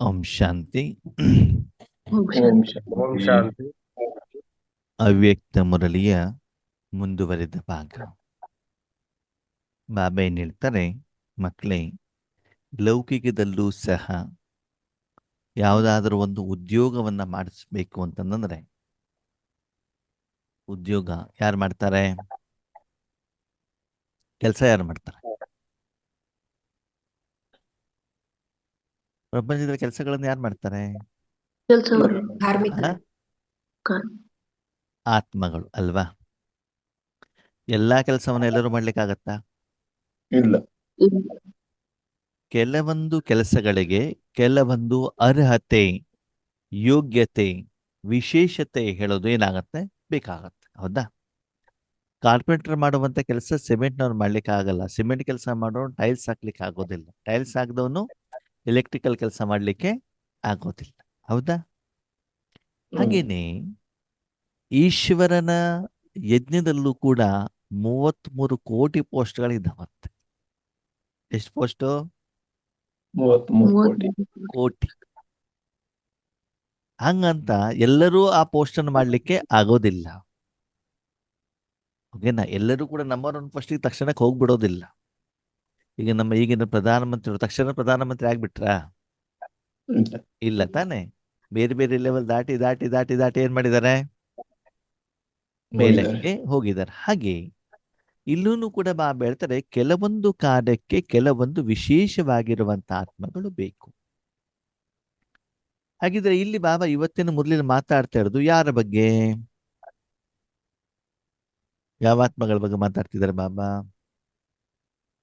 ಓಂ ಶಾಂತಿ. ಓಂ ಓಂ ಶಾಂತಿ. ಶಾಂತಿ. ಅವ್ಯಕ್ತ ಮುರಳಿಯ ಮುಂದುವರಿದ ಭಾಗ. ಬಾಬಾ ಏನ್ ಹೇಳ್ತಾರೆ, ಮಕ್ಕಳೇ, ಲೌಕಿಕದಲ್ಲೂ ಸಹ ಯಾವುದಾದ್ರೂ ಒಂದು ಉದ್ಯೋಗವನ್ನ ಮಾಡಿಸ್ಬೇಕು ಅಂತಂದ್ರೆ ಉದ್ಯೋಗ ಯಾರು ಮಾಡ್ತಾರೆ? ಕೆಲಸ ಯಾರು ಮಾಡ್ತಾರೆ? ಪ್ರಪಂಚದ ಕೆಲಸಗಳನ್ನು ಯಾರು ಮಾಡ್ತಾರೆ? ಕೆಲಸವರು ಆ? ಆತ್ಮಗಳು ಅಲ್ವಾ? ಎಲ್ಲಾ ಕೆಲಸವನ್ನ ಎಲ್ಲರೂ ಮಾಡ್ಲಿಕ್ಕಾಗತ್ತಾ? ಇಲ್ಲ. ಕೆಲವೊಂದು ಕೆಲಸಗಳಿಗೆ ಕೆಲವೊಂದು ಅರ್ಹತೆ, ಯೋಗ್ಯತೆ, ವಿಶೇಷತೆ ಹೇಳೋದು ಏನಾಗತ್ತೆ, ಬೇಕಾಗತ್ತೆ. ಹೌದಾ? ಕಾರ್ಪೆಂಟರ್ ಮಾಡುವಂತ ಕೆಲಸ ಸಿಮೆಂಟ್ನವ್ರು ಮಾಡ್ಲಿಕ್ಕೆ ಆಗಲ್ಲ. ಸಿಮೆಂಟ್ ಕೆಲಸ ಮಾಡೋನು ಟೈಲ್ಸ್ ಹಾಕ್ಲಿಕ್ಕೆ ಆಗೋದಿಲ್ಲ. ಟೈಲ್ಸ್ ಹಾಕ್ದವನು ಎಲೆಕ್ಟ್ರಿಕಲ್ ಕೆಲಸ ಮಾಡ್ಲಿಕ್ಕೆ ಆಗೋದಿಲ್ಲ. ಹೌದಾ? ಹಾಗೇನೆ ಈಶ್ವರನ ಯಜ್ಞದಲ್ಲೂ ಕೂಡ 33 ಕೋಟಿ ಪೋಸ್ಟ್ಗಳಿದ್ದಾವಂತೆ. ಎಷ್ಟು ಪೋಸ್ಟು? 33 ಕೋಟಿ. ಹಂಗಂತ ಎಲ್ಲರೂ ಆ ಪೋಸ್ಟ್ ಅನ್ನು ಮಾಡ್ಲಿಕ್ಕೆ ಆಗೋದಿಲ್ಲ. ಓಕೆನಾ? ಎಲ್ಲರೂ ಕೂಡ ನಂಬರ್ 1 ಪೋಸ್ಟಿಗೆ ತಕ್ಷಣಕ್ಕೆ ಹೋಗ್ಬಿಡೋದಿಲ್ಲ. ಈಗ ನಮ್ಮ ಈಗಿನ ಪ್ರಧಾನಮಂತ್ರಿ ತಕ್ಷಣ ಪ್ರಧಾನಮಂತ್ರಿ ಆಗ್ಬಿಟ್ರಾ? ಇಲ್ಲ ತಾನೆ. ಬೇರೆ ಬೇರೆ ಲೆವೆಲ್ ದಾಟಿ ದಾಟಿ ದಾಟಿ ದಾಟಿ ಏನ್ ಮಾಡಿದ್ದಾರೆ? ಮೇಲಕ್ಕೆ ಹೋಗಿದ್ದಾರೆ. ಹಾಗೆ ಇಲ್ಲೂ ಕೂಡ ಬಾಬಾ ಹೇಳ್ತಾರೆ, ಕೆಲವೊಂದು ಕಾರ್ಯಕ್ಕೆ ಕೆಲವೊಂದು ವಿಶೇಷವಾಗಿರುವಂತ ಆತ್ಮಗಳು ಬೇಕು. ಹಾಗಿದ್ರೆ ಇಲ್ಲಿ ಬಾಬಾ ಇವತ್ತಿನ ಮುರಳಿಯಲ್ಲಿ ಮಾತಾಡ್ತಾ ಇರೋದು ಯಾರ ಬಗ್ಗೆ? ಯಾವ ಆತ್ಮಗಳ ಬಗ್ಗೆ ಮಾತಾಡ್ತಿದ್ದಾರೆ ಬಾಬಾ?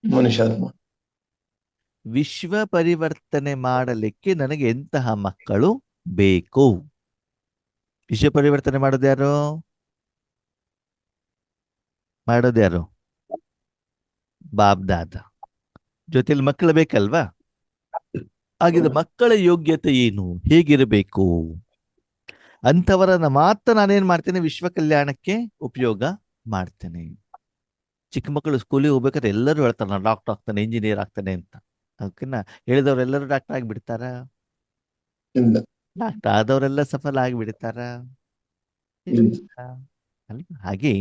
ಮನುಷ್ಯಾತ್ಮ. ವಿಶ್ವ ಪರಿವರ್ತನೆ ಮಾಡಲಿಕ್ಕೆ ನನಗೆ ಎಂತಹ ಮಕ್ಕಳು ಬೇಕು? ವಿಶ್ವ ಪರಿವರ್ತನೆ ಮಾಡೋದ್ಯಾರು? ಮಾಡೋದ್ಯಾರು? ಬಾಬ್ದಾದ. ಜೊತೆಲಿ ಮಕ್ಕಳು ಬೇಕಲ್ವಾ? ಹಾಗಿದ್ರೆ ಮಕ್ಕಳ ಯೋಗ್ಯತೆ ಏನು, ಹೇಗಿರಬೇಕು ಅಂಥವರನ್ನ ಮಾತ್ರ ನಾನೇನ್ ಮಾಡ್ತೇನೆ, ವಿಶ್ವ ಕಲ್ಯಾಣಕ್ಕೆ ಉಪಯೋಗ ಮಾಡ್ತೇನೆ. ಚಿಕ್ಕ ಮಕ್ಕಳು ಸ್ಕೂಲಿಗೆ ಹೋಗ್ಬೇಕಾದ್ರೆ ಎಲ್ಲರೂ ಹೇಳ್ತಾರೆ, ನಾನು ಡಾಕ್ಟರ್ ಆಗ್ತಾನೆ, ಇಂಜಿನಿಯರ್ ಆಗ್ತಾನೆ ಅಂತ. ಓಕೆನಾ? ಹೇಳಿದವರೆಲ್ಲರೂ ಡಾಕ್ಟರ್ ಆಗಿಬಿಡ್ತಾರ? ಇಲ್ಲ. ಡಾಕ್ಟರ್ ಆದವರೆಲ್ಲ ಸಫಲ ಆಗಿಬಿಡ್ತಾರ? ಅಲ್ವಾ? ಹಾಗೆ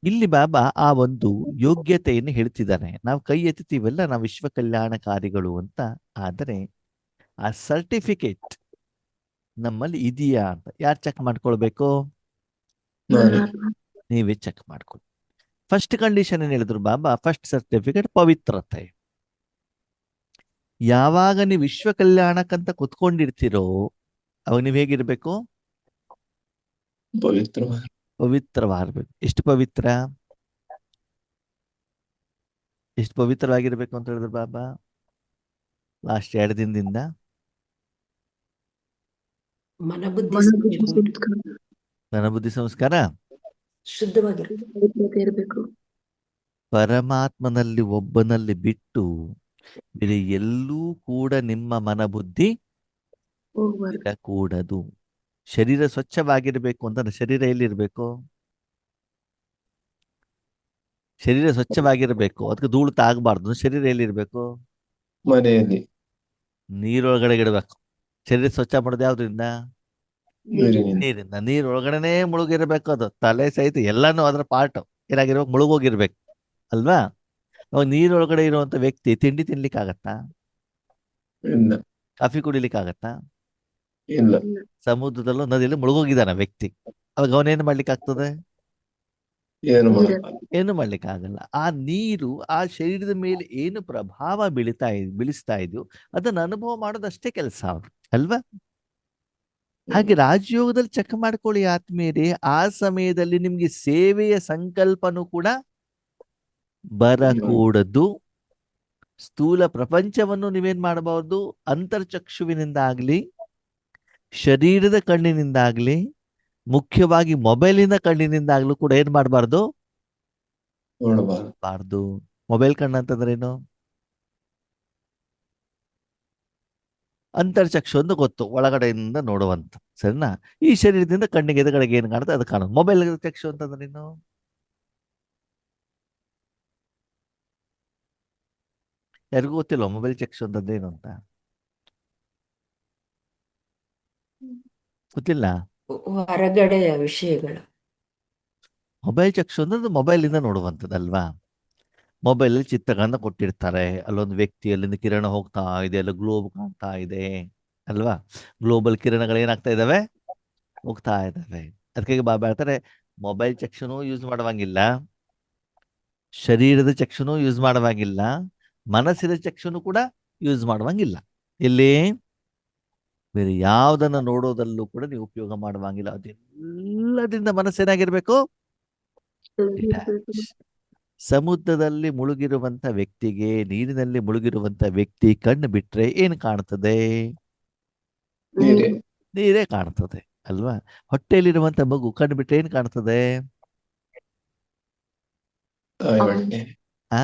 ಇಲ್ಲಿ ಬಾಬಾ ಆ ಒಂದು ಯೋಗ್ಯತೆಯನ್ನು ಹೇಳ್ತಿದ್ದಾರೆ. ನಾವು ಕೈ ಎತ್ತೀವಲ್ಲ, ನಾವು ವಿಶ್ವ ಕಲ್ಯಾಣಕಾರಿಗಳು ಅಂತ. ಆದರೆ ಆ ಸರ್ಟಿಫಿಕೇಟ್ ನಮ್ಮಲ್ಲಿ ಇದೆಯಾ ಅಂತ ಯಾರು ಚೆಕ್ ಮಾಡ್ಕೊಳ್ಬೇಕು? ನೀವೇ ಚೆಕ್ ಮಾಡ್ಕೊಳ್ಳಿ. ಫಸ್ಟ್ ಕಂಡೀಷನ್ ಏನ್ ಹೇಳಿದ್ರು ಬಾಬಾ? ಫಸ್ಟ್ ಸರ್ಟಿಫಿಕೇಟ್ ಪವಿತ್ರತೆ. ಯಾವಾಗ ನೀವು ವಿಶ್ವ ಕಲ್ಯಾಣಕ್ಕಂತ ಕುತ್ಕೊಂಡಿರ್ತೀರೋ ಅವಾಗ ನೀವು ಹೇಗಿರ್ಬೇಕು? ಪವಿತ್ರವಾಗಿರ್ಬೇಕು. ಎಷ್ಟು ಪವಿತ್ರ? ಎಷ್ಟು ಪವಿತ್ರವಾಗಿರ್ಬೇಕು ಅಂತ ಹೇಳಿದ್ರು ಬಾಬಾ ಲಾಸ್ಟ್ 2 ದಿನದಿಂದ? ನನ್ನ ಬುದ್ಧಿ ಸಂಸ್ಕಾರ ಶುದ್ಧವಾಗಿರಬೇಕು. ಪರಮಾತ್ಮನಲ್ಲಿ ಒಬ್ಬನಲ್ಲಿ ಬಿಟ್ಟು ಬೇರೆ ಎಲ್ಲೂ ಕೂಡ ನಿಮ್ಮ ಮನಬುದ್ಧಿ ಇರಕೂಡದು. ಶರೀರ ಸ್ವಚ್ಛವಾಗಿರ್ಬೇಕು ಅಂತಂದ್ರೆ ಶರೀರ ಎಲ್ಲಿರ್ಬೇಕು? ಶರೀರ ಸ್ವಚ್ಛವಾಗಿರ್ಬೇಕು, ಅದಕ್ಕೆ ಧೂಳು ತಾಗಬಾರ್ದು. ಶರೀರ ಎಲ್ಲಿರ್ಬೇಕು? ಮನೆಯಲ್ಲಿ. ನೀರೊಳಗಡೆ ಇಡಬೇಕು. ಶರೀರ ಸ್ವಚ್ಛ ಮಾಡೋದು ಯಾವ್ದ್ರಿಂದ? ನೀರಿಂದ. ನೀರೊಳಗಡೆನೆ ಮುಳುಗಿರ್ಬೇಕು. ಅದು ತಲೆ ಸಹಿತ ಎಲ್ಲಾನು ಅದರ ಪಾರ್ಟ್ ಏನಾಗಿರ್ಬೇಕು? ಮುಳುಗೋಗಿರ್ಬೇಕು ಅಲ್ವಾ? ಅವಾಗ ನೀರೊಳಗಡೆ ಇರುವಂತ ವ್ಯಕ್ತಿ ತಿಂಡಿ ತಿನ್ಲಿಕ್ಕಾಗತ್ತಾ? ಇಲ್ಲ. ಕಾಫಿ ಕುಡಿಲಿಕ್ಕಾಗತ್ತಾ? ಇಲ್ಲ. ಸಮುದ್ರದಲ್ಲೂ ನದಿಯಲ್ಲಿ ಮುಳುಗೋಗಿದ್ದಾನ ವ್ಯಕ್ತಿ, ಅವಾಗ ಅವನೇನು ಮಾಡ್ಲಿಕ್ಕೆ ಆಗ್ತದೆ? ಏನು ಮಾಡ್ಲಿಕ್ಕೆ ಆಗಲ್ಲ. ಆ ನೀರು ಆ ಶರೀರದ ಮೇಲೆ ಏನು ಪ್ರಭಾವ ಬೀಳಿಸ್ತಾ ಇದೆಯೋ ಅದನ್ನ ಅನುಭವ ಮಾಡೋದಷ್ಟೇ ಕೆಲಸ ಅವ್ರು, ಅಲ್ವಾ? ಹಾಗೆ ರಾಜಯೋಗದಲ್ಲಿ ಚೆಕ್ ಮಾಡ್ಕೊಳ್ಳಿ ಆತ್ಮೀಯರೇ. ಆ ಸಮಯದಲ್ಲಿ ನಿಮ್ಗೆ ಸೇವೆಯ ಸಂಕಲ್ಪನೂ ಕೂಡ ಬರಕೂಡದು. ಸ್ಥೂಲ ಪ್ರಪಂಚವನ್ನು ನೀವೇನ್ ಮಾಡಬಹುದು? ಅಂತರ್ಚಕ್ಷುವಿನಿಂದ ಆಗ್ಲಿ, ಶರೀರದ ಕಣ್ಣಿನಿಂದಾಗ್ಲಿ, ಮುಖ್ಯವಾಗಿ ಮೊಬೈಲಿನ ಕಣ್ಣಿನಿಂದಾಗ್ಲೂ ಕೂಡ ಏನ್ ಮಾಡಬಾರ್ದು? ನೋಡಬಾರ್ದು. ಮೊಬೈಲ್ ಕಣ್ಣು ಅಂತಂದ್ರೇನು? ಅಂತರ್ಚಕ್ಷು ಅಂತ ಗೊತ್ತು, ಒಳಗಡೆಯಿಂದ ನೋಡುವಂತ, ಸರಿನಾ? ಈ ಶರೀರದಿಂದ ಕಣ್ಣಿಗೆ ಎದುರುಗಡೆಗೆ ಏನು ಕಾಣುತ್ತೆ ಅದು ಕಾಣುದು. ಮೊಬೈಲ್ ಚಕ್ಷು ಅಂತಂದ್ರೇನು? ಯಾರಿಗೂ ಗೊತ್ತಿಲ್ಲ ಮೊಬೈಲ್ ಚಕ್ಷು ಅಂತಂದೇನು ಅಂತ. ಗೊತ್ತಿಲ್ಲ. ಹೊರಗಡೆಯ ವಿಷಯಗಳು. ಮೊಬೈಲ್ ಚಕ್ಷು ಅಂದ್ರೆ ಮೊಬೈಲ್ ಇಂದ ನೋಡುವಂಥದ್ದಲ್ವಾ. ಮೊಬೈಲ್ ಅಲ್ಲಿ ಚಿತ್ರಗಳನ್ನ ಕೊಟ್ಟಿರ್ತಾರೆ, ಅಲ್ಲೊಂದು ವ್ಯಕ್ತಿ, ಅಲ್ಲಿಂದ ಕಿರಣ ಹೋಗ್ತಾ ಇದೆ, ಅಲ್ಲಿ ಗ್ಲೋಬ್ ಕಾಣ್ತಾ ಇದೆ ಅಲ್ವಾ. ಗ್ಲೋಬಲ್ ಕಿರಣಗಳು ಏನಾಗ್ತಾ ಇದಾವೆ, ಹೋಗ್ತಾ ಇದಾವೆ. ಅದಕ್ಕೆ ಬಾಬಾ ಹೇಳ್ತಾರೆ ಮೊಬೈಲ್ ಚಕ್ಷುನು ಯೂಸ್ ಮಾಡುವಂಗಿಲ್ಲ, ಶರೀರದ ಚಕ್ಷುನು ಯೂಸ್ ಮಾಡುವಂಗಿಲ್ಲ, ಮನಸ್ಸಿನ ಚಕ್ಷುನು ಕೂಡ ಯೂಸ್ ಮಾಡುವಂಗಿಲ್ಲ. ಇಲ್ಲಿ ಬೇರೆ ಯಾವ್ದನ್ನ ನೋಡೋದಲ್ಲೂ ಕೂಡ ನೀವು ಉಪಯೋಗ ಮಾಡುವಂಗಿಲ್ಲ. ಅದೆಲ್ಲದಿಂದ ಮನಸ್ಸೇನಾಗಿರ್ಬೇಕು, ಡಿಟ್ಯಾಚ್. ಸಮುದ್ರದಲ್ಲಿ ಮುಳುಗಿರುವಂತ ವ್ಯಕ್ತಿಗೆ, ನೀರಿನಲ್ಲಿ ಮುಳುಗಿರುವಂತ ವ್ಯಕ್ತಿ ಕಣ್ಣು ಬಿಟ್ರೆ ಏನು ಕಾಣ್ತದೆ, ನೀರೇ. ನೀರೇ ಕಾಣ್ತದೆ ಅಲ್ವಾ. ಹೊಟ್ಟೆಯಲ್ಲಿರುವಂತ ಮಗು ಕಣ್ಣು ಬಿಟ್ರೆ ಏನು ಕಾಣ್ತದೆ, ತಾಯಿ ಹೊಟ್ಟೆ. ಆ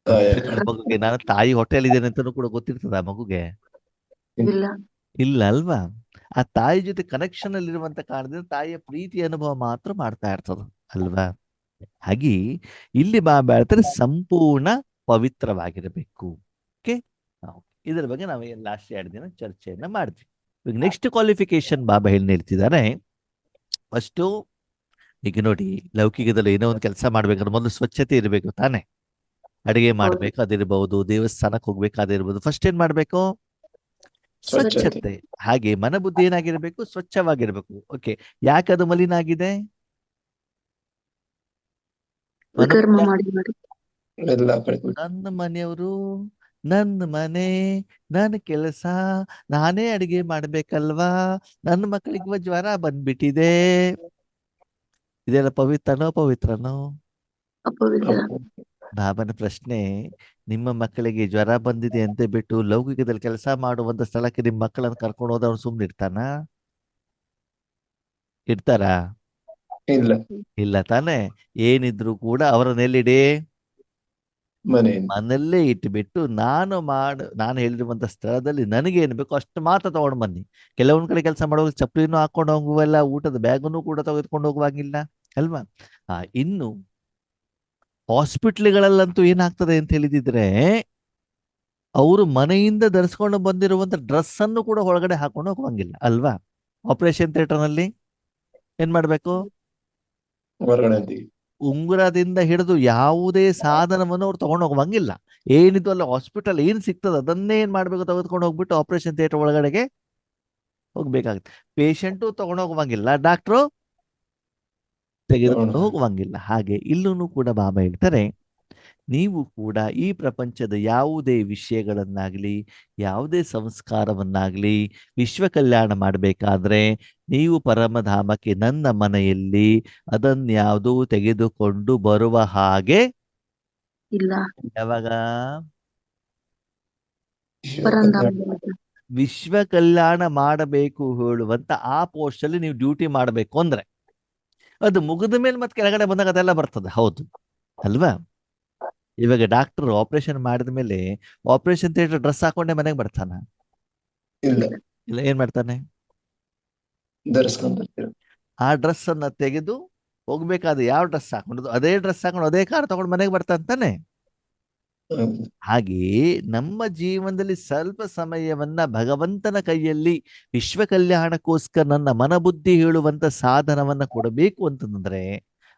ತಾಯ ಹೊಟ್ಟೆಲಿರೋ ಮಗುಗೆ, ನಾನು ತಾಯಿ ಹೊಟ್ಟೆಯಲ್ಲಿದ್ದೇನೆ ಅಂತಾನೂ ಕೂಡ ಗೊತ್ತಿರ್ತದ ಆ ಮಗುಗೆ, ಇಲ್ಲ. ಇಲ್ಲ ಅಲ್ವಾ. ಆ ತಾಯಿ ಜೊತೆ ಕನೆಕ್ಷನ್ ಅಲ್ಲಿ ಇರುವಂತ ಕಾರಣದಿಂದ ತಾಯಿಯ ಪ್ರೀತಿ ಅನುಭವ ಮಾತ್ರ ಮಾಡ್ತಾ ಇರ್ತದ ಅಲ್ವಾ. ಹಾಗೆ ಇಲ್ಲಿ ಬಾಬಾ ಹೇಳ್ತಾರೆ ಸಂಪೂರ್ಣ ಪವಿತ್ರವಾಗಿರಬೇಕು. ಓಕೆ, ಇದರ ಬಗ್ಗೆ ನಾವು ಲಾಸ್ಟ್ 2 ದಿನ ಚರ್ಚೆಯನ್ನ ಮಾಡ್ತೀವಿ. ಈಗ ನೆಕ್ಸ್ಟ್ ಕ್ವಾಲಿಫಿಕೇಶನ್ ಬಾಬಾ ಹೇಳ್ತಿದ್ದಾರೆ. ಫಸ್ಟು ಈಗ ನೋಡಿ, ಲೌಕಿಕದಲ್ಲಿ ಏನೋ ಒಂದು ಕೆಲಸ ಮಾಡ್ಬೇಕಾದ್ರೆ ಮೊದಲು ಸ್ವಚ್ಛತೆ ಇರಬೇಕು ತಾನೆ. ಅಡಿಗೆ ಮಾಡ್ಬೇಕು ಅದಿರ್ಬಹುದು, ದೇವಸ್ಥಾನಕ್ಕೆ ಹೋಗ್ಬೇಕು ಅದಿರ್ಬಹುದು, ಫಸ್ಟ್ ಏನ್ ಮಾಡ್ಬೇಕು, ಸ್ವಚ್ಛತೆ. ಹಾಗೆ ಮನಬುದ್ಧಿ ಏನಾಗಿರ್ಬೇಕು, ಸ್ವಚ್ಛವಾಗಿರ್ಬೇಕು. ಓಕೆ, ಯಾಕೆ ಅದು ಮಲಿನ ಆಗಿದೆ, ವಿಕರ್ಮ ಮಾಡಿ ಮಾಡಿ ಎಲ್ಲ ಕಡೆ ನನ್ನ ಮನೆಯವರು, ನನ್ನ ಮನೆ, ನನ್ನ ಕೆಲಸ, ನಾನೇ ಅಡಿಗೆ ಮಾಡ್ಬೇಕಲ್ವಾ, ನನ್ನ ಮಕ್ಕಳಿಗೆ ಜ್ವರ ಬಂದ್ಬಿಟ್ಟಿದೆ, ಇದೆಲ್ಲ ಪವಿತ್ರನೋ ಅಪವಿತ್ರನೋ. ಅಪವಿತ್ರ. ಬಾಬನ ಪ್ರಶ್ನೆ, ನಿಮ್ಮ ಮಕ್ಕಳಿಗೆ ಜ್ವರ ಬಂದಿದೆ ಅಂತ ಬಿಟ್ಟು ಲೌಕಿಕದಲ್ಲಿ ಕೆಲಸ ಮಾಡುವಂತ ಸ್ಥಳಕ್ಕೆ ನಿಮ್ಮ ಮಕ್ಕಳನ್ನು ಕರ್ಕೊಂಡು ಹೋದ ಅವ್ನು ಸುಮ್ಮನೆ ಇರ್ತಾನ, ಇರ್ತಾರಾ, ಇಲ್ಲ. ಇಲ್ಲ ತಾನೆ. ಏನಿದ್ರು ಕೂಡ ಅವರನ್ನೆಲ್ಲಿಡಿ, ಮನೆಯಿಂದ ಮನೆಯಲ್ಲೇ ಇಟ್ಬಿಟ್ಟು ನಾನು ಹೇಳಿರುವಂತ ಸ್ಥಳದಲ್ಲಿ ನನಗೆ ಏನ್ ಬೇಕು ಅಷ್ಟು ಮಾತ್ರ ತಗೊಂಡು ಬನ್ನಿ. ಕೆಲವೊಂದ್ ಕಡೆ ಕೆಲಸ ಮಾಡುವಾಗ ಚಪ್ಪಲಿನೂ ಹಾಕೊಂಡು ಹೋಗುವಲ್ಲ, ಊಟದ ಬ್ಯಾಗನ್ನು ಕೂಡ ತೆಗೆದುಕೊಂಡು ಹೋಗುವಾಗಿಲ್ಲ ಅಲ್ವಾ. ಇನ್ನು ಹಾಸ್ಪಿಟ್ಲ್ಗಳಲ್ಲಂತೂ ಏನಾಗ್ತದೆ ಅಂತ ಹೇಳಿದಿದ್ರೆ, ಅವರು ಮನೆಯಿಂದ ಧರಿಸ್ಕೊಂಡು ಬಂದಿರುವಂತ ಡ್ರೆಸ್ ಅನ್ನು ಕೂಡ ಒಳಗಡೆ ಹಾಕೊಂಡು ಹೋಗುವಂಗಿಲ್ಲ ಅಲ್ವಾ. ಆಪರೇಷನ್ ಥಿಯೇಟರ್ ನಲ್ಲಿ ಏನ್ ಮಾಡ್ಬೇಕು, ಹೊರಗಡೆ ಉಂಗುರದಿಂದ ಹಿಡಿದು ಯಾವುದೇ ಸಾಧನವನ್ನು ಅವ್ರು ತಗೊಂಡು ಹೋಗುವಂಗಿಲ್ಲ. ಏನಿದು ಅಲ್ಲ ಹಾಸ್ಪಿಟಲ್ ಏನ್ ಸಿಗ್ತದೆ ಅದನ್ನೇ ಏನ್ ಮಾಡ್ಬೇಕು, ತೆಗೆದುಕೊಂಡು ಹೋಗ್ಬಿಟ್ಟು ಆಪರೇಷನ್ ಥಿಯೇಟರ್ ಒಳಗಡೆಗೆ ಹೋಗ್ಬೇಕಾಗುತ್ತೆ. ಪೇಷಂಟು ತಗೊಂಡು ಹೋಗುವಂಗಿಲ್ಲ, ಡಾಕ್ಟ್ರು ತೆಗೆದುಕೊಂಡು ಹೋಗುವಂಗಿಲ್ಲ. ಹಾಗೆ ಇಲ್ಲೂ ಕೂಡ ಬಾಬಾ ಹೇಳ್ತಾರೆ, ನೀವು ಕೂಡ ಈ ಪ್ರಪಂಚದ ಯಾವುದೇ ವಿಷಯಗಳನ್ನಾಗ್ಲಿ, ಯಾವುದೇ ಸಂಸ್ಕಾರವನ್ನಾಗ್ಲಿ ವಿಶ್ವ ಕಲ್ಯಾಣ ಮಾಡಬೇಕಾದ್ರೆ ನೀವು ಪರಮಧಾಮಕ್ಕೆ ನನ್ನ ಮನೆಯಲ್ಲಿ ಅದನ್ಯಾವುದೂ ತೆಗೆದುಕೊಂಡು ಬರುವ ಹಾಗೆ ಇಲ್ಲ. ಯಾವಾಗ ಪರಂಧಾಮ. ವಿಶ್ವ ಕಲ್ಯಾಣ ಮಾಡಬೇಕು ಹೇಳುವಂತ ಆ ಪೋಸ್ಟ್ ಅಲ್ಲಿ ನೀವು ಡ್ಯೂಟಿ ಮಾಡಬೇಕು ಅಂದ್ರೆ, ಅದು ಮುಗಿದ ಮೇಲೆ ಮತ್ತೆ ಕೆಳಗಡೆ ಬಂದಾಗ ಅದೆಲ್ಲ ಬರ್ತದೆ, ಹೌದು ಅಲ್ವಾ. ಇವಾಗ ಡಾಕ್ಟರ್ ಆಪರೇಷನ್ ಮಾಡಿದ ಮೇಲೆ ಆಪರೇಷನ್ ಥಿಯೇಟರ್ ಡ್ರೆಸ್ ಹಾಕೊಂಡೆ ಮನೆಗೆ ಬರ್ತಾನ, ಇಲ್ಲ ಇಲ್ಲ ಏನ್ ಮಾಡ್ತಾನೆ, ಧರಿಸ್ಕೊಂಡ್ಬರ್ತೀರ. ಆ ಡ್ರೆಸ್ ಅನ್ನ ತೆಗೆದು ಹೋಗ್ಬೇಕಾದ್ರೆ ಯಾವ ಡ್ರೆಸ್ ಹಾಕೊಂಡು ಅದೇ ಡ್ರೆಸ್ ಹಾಕೊಂಡು ಅದೇ ಕಾರ್ ತಗೊಂಡು ಮನೆಗೆ ಬರ್ತಾನೆ. ಹಾಗೆಯೇ ನಮ್ಮ ಜೀವನದಲ್ಲಿ ಸ್ವಲ್ಪ ಸಮಯವನ್ನ ಭಗವಂತನ ಕೈಯಲ್ಲಿ ವಿಶ್ವ ಕಲ್ಯಾಣಕ್ಕೋಸ್ಕರ ನನ್ನ ಮನಬುದ್ಧಿ ಹೇಳುವಂತ ಸಾಧನವನ್ನ ಕೊಡಬೇಕು ಅಂತಂದ್ರೆ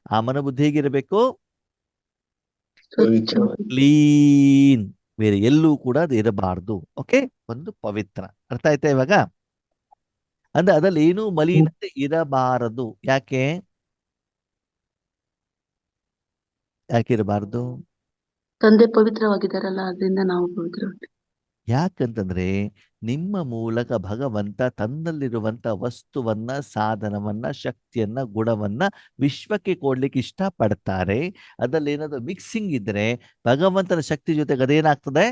ಆ ಮನಬುದ್ಧಿ ಹೇಗಿರಬೇಕು, ಕ್ಲೀನ್, ಬೇರೆ ಎಲ್ಲೂ ಕೂಡ ಅದು ಇರಬಾರ್ದು. ಓಕೆ, ಒಂದು ಪವಿತ್ರ. ಅರ್ಥ ಆಯ್ತಾ ಇವಾಗ. ಅಂದ್ರೆ ಅದ್ರಲ್ಲಿ ಏನೂ ಮಲಿನತೆ ಇರಬಾರದು. ಯಾಕೆ ಇರಬಾರ್ದು, ತಂದೆ ಪವಿತ್ರವಾಗಿದ್ದಾರಲ್ಲ, ಅದರಿಂದ ನಾವು ಪವಿತ್ರ. ಯಾಕಂತಂದ್ರೆ ನಿಮ್ಮ ಮೂಲಕ ಭಗವಂತ ತನ್ನಲ್ಲಿರುವಂತ ವಸ್ತುವನ್ನ, ಸಾಧನವನ್ನ, ಶಕ್ತಿಯನ್ನ, ಗುಣವನ್ನ ವಿಶ್ವಕ್ಕೆ ಕೊಡ್ಲಿಕ್ಕೆ ಇಷ್ಟಪಡ್ತಾರೆ. ಅದ್ರಲ್ಲಿ ಏನಾದ್ರು ಮಿಕ್ಸಿಂಗ್ ಇದ್ರೆ ಭಗವಂತನ ಶಕ್ತಿ ಜೊತೆಗೆ ಅದೇನಾಗ್ತದೆ,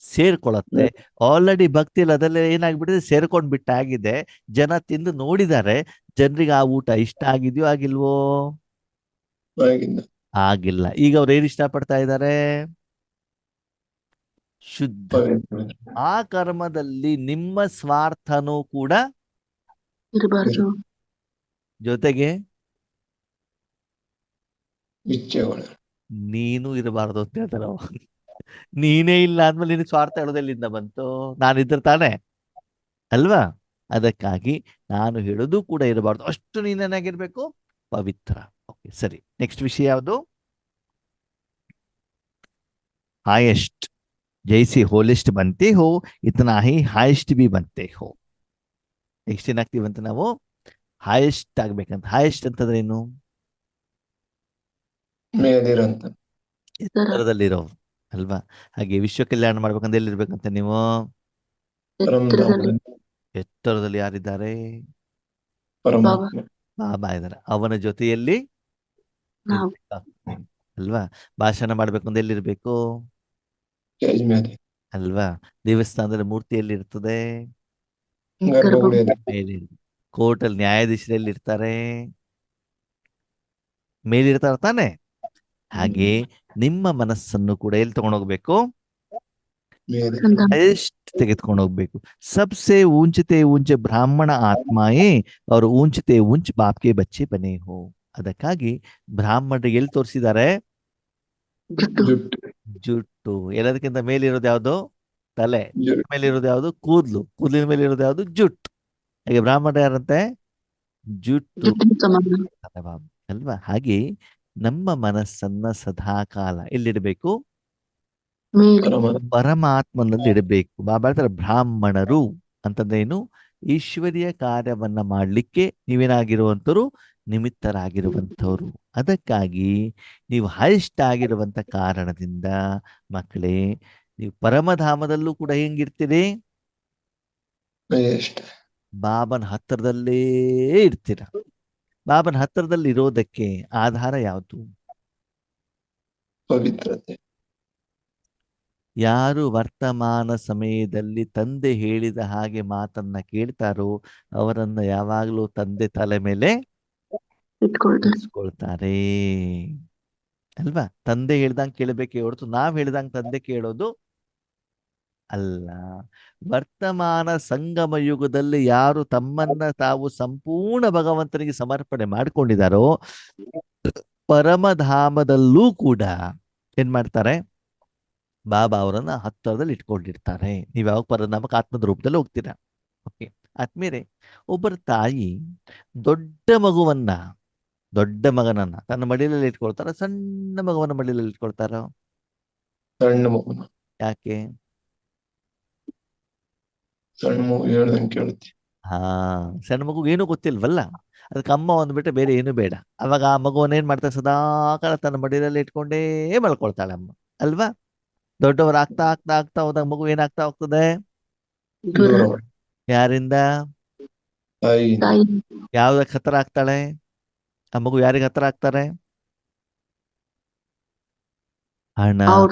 ಸೇರ್ಕೊಳ್ಳುತ್ತೆ. ಆಲ್ರೆಡಿ ಭಕ್ತಿಯಲ್ಲಿ ಅದೆಲ್ಲ ಏನಾಗ್ಬಿಟ್ಟಿದೆ, ಸೇರ್ಕೊಂಡ್ ಬಿಟ್ಟಾಗಿದೆ. ಜನ ತಿಂದು ನೋಡಿದ್ದಾರೆ, ಜನರಿಗೆ ಆ ಊಟ ಇಷ್ಟ ಆಗಿದೆಯೋ ಆಗಿಲ್ವೋ, ಆಗಿಲ್ಲ. ಈಗ ಅವ್ರು ಏನ್ ಇಷ್ಟಪಡ್ತಾ ಇದ್ದಾರೆ, ಶುದ್ಧ. ಆ ಕರ್ಮದಲ್ಲಿ ನಿಮ್ಮ ಸ್ವಾರ್ಥನೂ ಕೂಡ ಇರಬಾರ್ದು. ಜೊತೆಗೆ ನೀನು ಇರಬಾರ್ದು ಅಂತ ಹೇಳ್ತಾರ. ನೀನೇ ಇಲ್ಲ ಅಂದ್ಮೇಲೆ ನಿನ್ ಸ್ವಾರ್ಥ ಹೇಳೋದೆಲ್ಲಿಂದ ಬಂತು, ನಾನಿದ್ರೆ ತಾನೆ. ಅಲ್ವಾ? ಅದಕ್ಕಾಗಿ ನಾನು ಹೇಳೋದು ಕೂಡ ಇರಬಾರ್ದು, ಅಷ್ಟು ನೀನೇನಾಗಿರ್ಬೇಕು, ಪವಿತ್ರ. ಓಕೆ, ಸರಿ. ನೆಕ್ಸ್ಟ್ ವಿಷಯ ಯಾವುದು? हाईएस्ट, जैसे होलिस्ट बनते हो इतना ही हाईएस्ट भी बनते हो. ನೆಕ್ಸ್ಟ್ ಏನಾಗ್ತೀವಂತ ನಾವು? ಹಾಯೆಸ್ಟ್ ಆಗ್ಬೇಕಂತ. ಹಾಯೆಸ್ಟ್ ಅಂತಂದ್ರೇನು? ಮೇಲಿರಂತ. ಎತ್ತರದಲ್ಲಿರೋ, ಅಲ್ವಾ? ಹಾಗೆ ವಿಶ್ವ ಕಲ್ಯಾಣ ಮಾಡ್ಬೇಕಂದ್ರೆ ಎಲ್ಲಿರ್ಬೇಕಂತ ನೀವು? ಎತ್ತರದಲ್ಲಿ ಎತ್ತರದಲ್ಲಿ ಯಾರಿದ್ದಾರೆ? ಪರಮಾತ್ಮ. ಬಾಬಾ ಇದ್ದಾರೆ. ಅವನ ಜೊತೆಯಲ್ಲಿ ನಾವು ಇರ್ಬೇಕಾಗ್ತದೆ, ಅಲ್ವಾ? ಭಾಷಣ ಮಾಡ್ಬೇಕಂದ್ರೆ ಎಲ್ಲಿರ್ಬೇಕು? ಸ್ಟೇಜ್ ಮೇಲೆ. ಅಲ್ವಾ? ದೇವಸ್ಥಾನದಲ್ಲಿ ಮೂರ್ತಿ ಎಲ್ಲಿರ್ತದೆ? ಗರ್ಭಗುಡಿಯಲ್ಲಿ. ಮೇಲೆ. ಕೋರ್ಟಲ್ಲಿ ನ್ಯಾಯಾಧೀಶರಲ್ಲಿ ಇರ್ತಾರೆ, ಮೇಲಿರ್ತಾರ ತಾನೆ? ಹಾಗೆ ನಿಮ್ಮ ಮನಸ್ಸನ್ನು ಕೂಡ ಎಲ್ಲಿ ತಗೊಂಡೋಗ್ಬೇಕು? ಮೇಲೆ. ಎಷ್ಟು ತೆಗೆದುಕೊಂಡು ಹೋಗ್ಬೇಕು. ಸಬ್ಸೆ ಊಂಚತೆ ಊಂಚೆ ಬ್ರಾಹ್ಮಣ ಆತ್ಮಾಯೇ ಅವರು ಊಂಚತೆ ಊಂಚ್ ಬಾಪ್ಗೆ ಬಚ್ಚೆ ಬನೆ ಹೋ. ಅದಕ್ಕಾಗಿ ಬ್ರಾಹ್ಮಣರಿಗೆ ಎಲ್ಲಿ ತೋರಿಸಿದ್ದಾರೆ? ಜುಟ್ಟು ಜುಟ್ಟು. ಜುಟ್ಟು. ಎಲ್ಲದಕ್ಕಿಂತ ಮೇಲಿರೋದು ಯಾವುದು? ತಲೆ. ಜುಟ್ಟು. ಮೇಲಿರೋದು ಯಾವುದು? ಕೂದ್ಲು. ಕೂದಲಿನ ಮೇಲೆ ಇರೋದು ಯಾವುದು? ಜುಟ್ಟು. ಹಾಗೆ ಬ್ರಾಹ್ಮಣ ಯಾರಂತೆ? ಜುಟ್ಟು ಜುಟ್ಟಿನ ಸಮಾನ ಬಾಬಾ, ಅಲ್ವಾ? ಹಾಗೆ ನಮ್ಮ ಮನಸ್ಸನ್ನ ಸದಾಕಾಲ ಎಲ್ಲಿಡಬೇಕು? ಮೇಲೆ ಪರಮಾತ್ಮ. ಪರಮಾತ್ಮನಲ್ಲಿ ಇಡಬೇಕು. ಬಾಬಾ ಹೇಳ್ತಾರೆ ಬ್ರಾಹ್ಮಣರು ಅಂತಂದೇನು? ಈಶ್ವರಿಯ ಕಾರ್ಯವನ್ನ ಮಾಡ್ಲಿಕ್ಕೆ ನೀವೇನಾಗಿರುವಂತರು? ನಿಮಿತ್ತರಾಗಿರುವಂಥವ್ರು. ಅದಕ್ಕಾಗಿ ನೀವು ಹೈಸ್ಟ್ ಆಗಿರುವಂತ ಕಾರಣದಿಂದ ಮಕ್ಕಳೇ, ನೀವು ಪರಮಧಾಮದಲ್ಲೂ ಕೂಡ ಹೆಂಗಿರ್ತೀರಿ? ಹೈಯೆಸ್ಟ್. ಬಾಬನ ಹತ್ತಿರದಲ್ಲೇ ಇರ್ತೀರ. ಬಾಬನ ಹತ್ತಿರದಲ್ಲಿ ಇರೋದಕ್ಕೆ ಆಧಾರ ಯಾವುದು? ಪವಿತ್ರತೆ. ಯಾರು ವರ್ತಮಾನ ಸಮಯದಲ್ಲಿ ತಂದೆ ಹೇಳಿದ ಹಾಗೆ ಮಾತನ್ನ ಕೇಳ್ತಾರೋ ಅವರನ್ನ ಯಾವಾಗಲೂ ತಂದೆ ತಲೆ ಮೇಲೆ ಇಟ್ಕೊಳ್ತಾರೆ. ಇರಿಸ್ಕೊಳ್ತಾರೆ, ಅಲ್ವಾ? ತಂದೆ ಹೇಳ್ದಂಗೆ ಕೇಳಬೇಕೇ ಹೊರತು ನಾವ್ ಹೇಳ್ದಂಗೆ ತಂದೆ ಕೇಳೋದು ಅಲ್ಲ. ವರ್ತಮಾನ ಸಂಗಮ ಯುಗದಲ್ಲಿ ಯಾರು ತಮ್ಮನ್ನ ತಾವು ಸಂಪೂರ್ಣ ಭಗವಂತನಿಗೆ ಸಮರ್ಪಣೆ ಮಾಡ್ಕೊಂಡಿದ್ದಾರೋ ಪರಮಧಾಮದಲ್ಲೂ ಕೂಡ ಏನ್ ಮಾಡ್ತಾರೆ? ಬಾಬಾ ಅವರನ್ನ ಹತ್ತಿರದಲ್ಲಿ ಇಟ್ಕೊಂಡಿರ್ತಾರೆ. ನೀವು ಯಾವಾಗ ಪರನಾಮಕ ಆತ್ಮದ ರೂಪದಲ್ಲಿ ಹೋಗ್ತೀರಾ. ಓಕೆ ಆತ್ಮೀಯರೇ, ಒಬ್ಬರ ತಾಯಿ ದೊಡ್ಡ ಮಗನನ್ನ ತನ್ನ ಮಡಿಲಲ್ಲಿ ಇಟ್ಕೊಳ್ತಾರ, ಸಣ್ಣ ಮಗವನ್ನ ಮಡಿಲಲ್ಲಿ ಇಟ್ಕೊಳ್ತಾರ? ಸಣ್ಣ ಮಗುನ. ಯಾಕೆ? ಸಣ್ಣ ಮಗು ಹೇಳ್ದಂಗೆ ಕೇಳುತ್ತೆ. ಹಾ, ಸಣ್ಣ ಮಗು ಏನು ಗೊತ್ತಿಲ್ವಲ್ಲ, ಅದಕ್ಕೆ ಅಮ್ಮ ಅಂದ್ಬಿಟ್ರೆ ಬೇರೆ ಏನು ಬೇಡ. ಅವಾಗ ಆ ಮಗುವನ್ನ ಏನ್ ಮಾಡ್ತಾರೆ? ಸದಾಕಾಲ ತನ್ನ ಮಡಿಲಲ್ಲಿ ಇಟ್ಕೊಂಡೇ ಮಲ್ಕೊಳ್ತಾಳೆ ಅಮ್ಮ, ಅಲ್ವಾ? ದೊಡ್ಡವರು ಆಗ್ತಾ ಆಗ್ತಾ ಆಗ್ತಾ ಹೋದಾಗ ಮಗು ಏನಾಗ್ತಾ ಹೋಗ್ತದೆ? ದೂರ ದೂರ. ಯಾರಿಂದ? ತಾಯಿ. ತಾಯಿ ಯಾವ್ದಕ್ಕೆ ಹತ್ರ ಆಗ್ತಾಳೆ? ಆ ಮಗು ಯಾರಿಗೆ ಹತ್ರ ಆಗ್ತಾರೆ? ಹಣ, ಅವ್ರ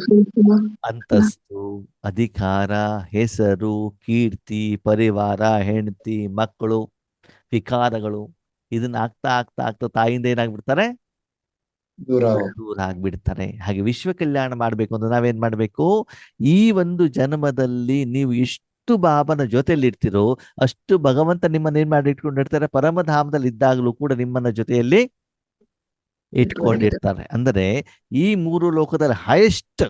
ಅಂತಸ್ತು, ಅಧಿಕಾರ, ಹೆಸರು, ಕೀರ್ತಿ, ಪರಿವಾರ, ಹೆಂಡತಿ, ಮಕ್ಕಳು, ವಿಕಾರಗಳು, ಇದನ್ನ ಆಗ್ತಾ ಆಗ್ತಾ ಆಗ್ತಾ ತಾಯಿಯಿಂದ ಏನಾಗ್ಬಿಡ್ತಾರೆ? ದೂರ. ದೂರ ಆಗ್ಬಿಡ್ತಾರೆ. ಹಾಗೆ ವಿಶ್ವ ಕಲ್ಯಾಣ ಮಾಡ್ಬೇಕು ಅಂದ್ರೆ ನಾವೇನ್ ಮಾಡ್ಬೇಕು? ಈ ಒಂದು ಜನ್ಮದಲ್ಲಿ ನೀವು ಎಷ್ಟು ಬಾಬನ ಜೊತೆಯಲ್ಲಿ ಇರ್ತೀರೋ ಅಷ್ಟು ಭಗವಂತ ನಿಮ್ಮನ್ನ ಏನ್ ಮಾಡಿ ಇಟ್ಕೊಂಡಿರ್ತಾರೆ? ಪರಮಧಾಮದಲ್ಲಿ ಇದ್ದಾಗಲೂ ಕೂಡ ನಿಮ್ಮನ್ನ ಜೊತೆಯಲ್ಲಿ ಇಟ್ಕೊಂಡಿರ್ತಾರೆ. ಅಂದರೆ ಈ ಮೂರು ಲೋಕದಲ್ಲಿ ಹೈಯೆಸ್ಟ್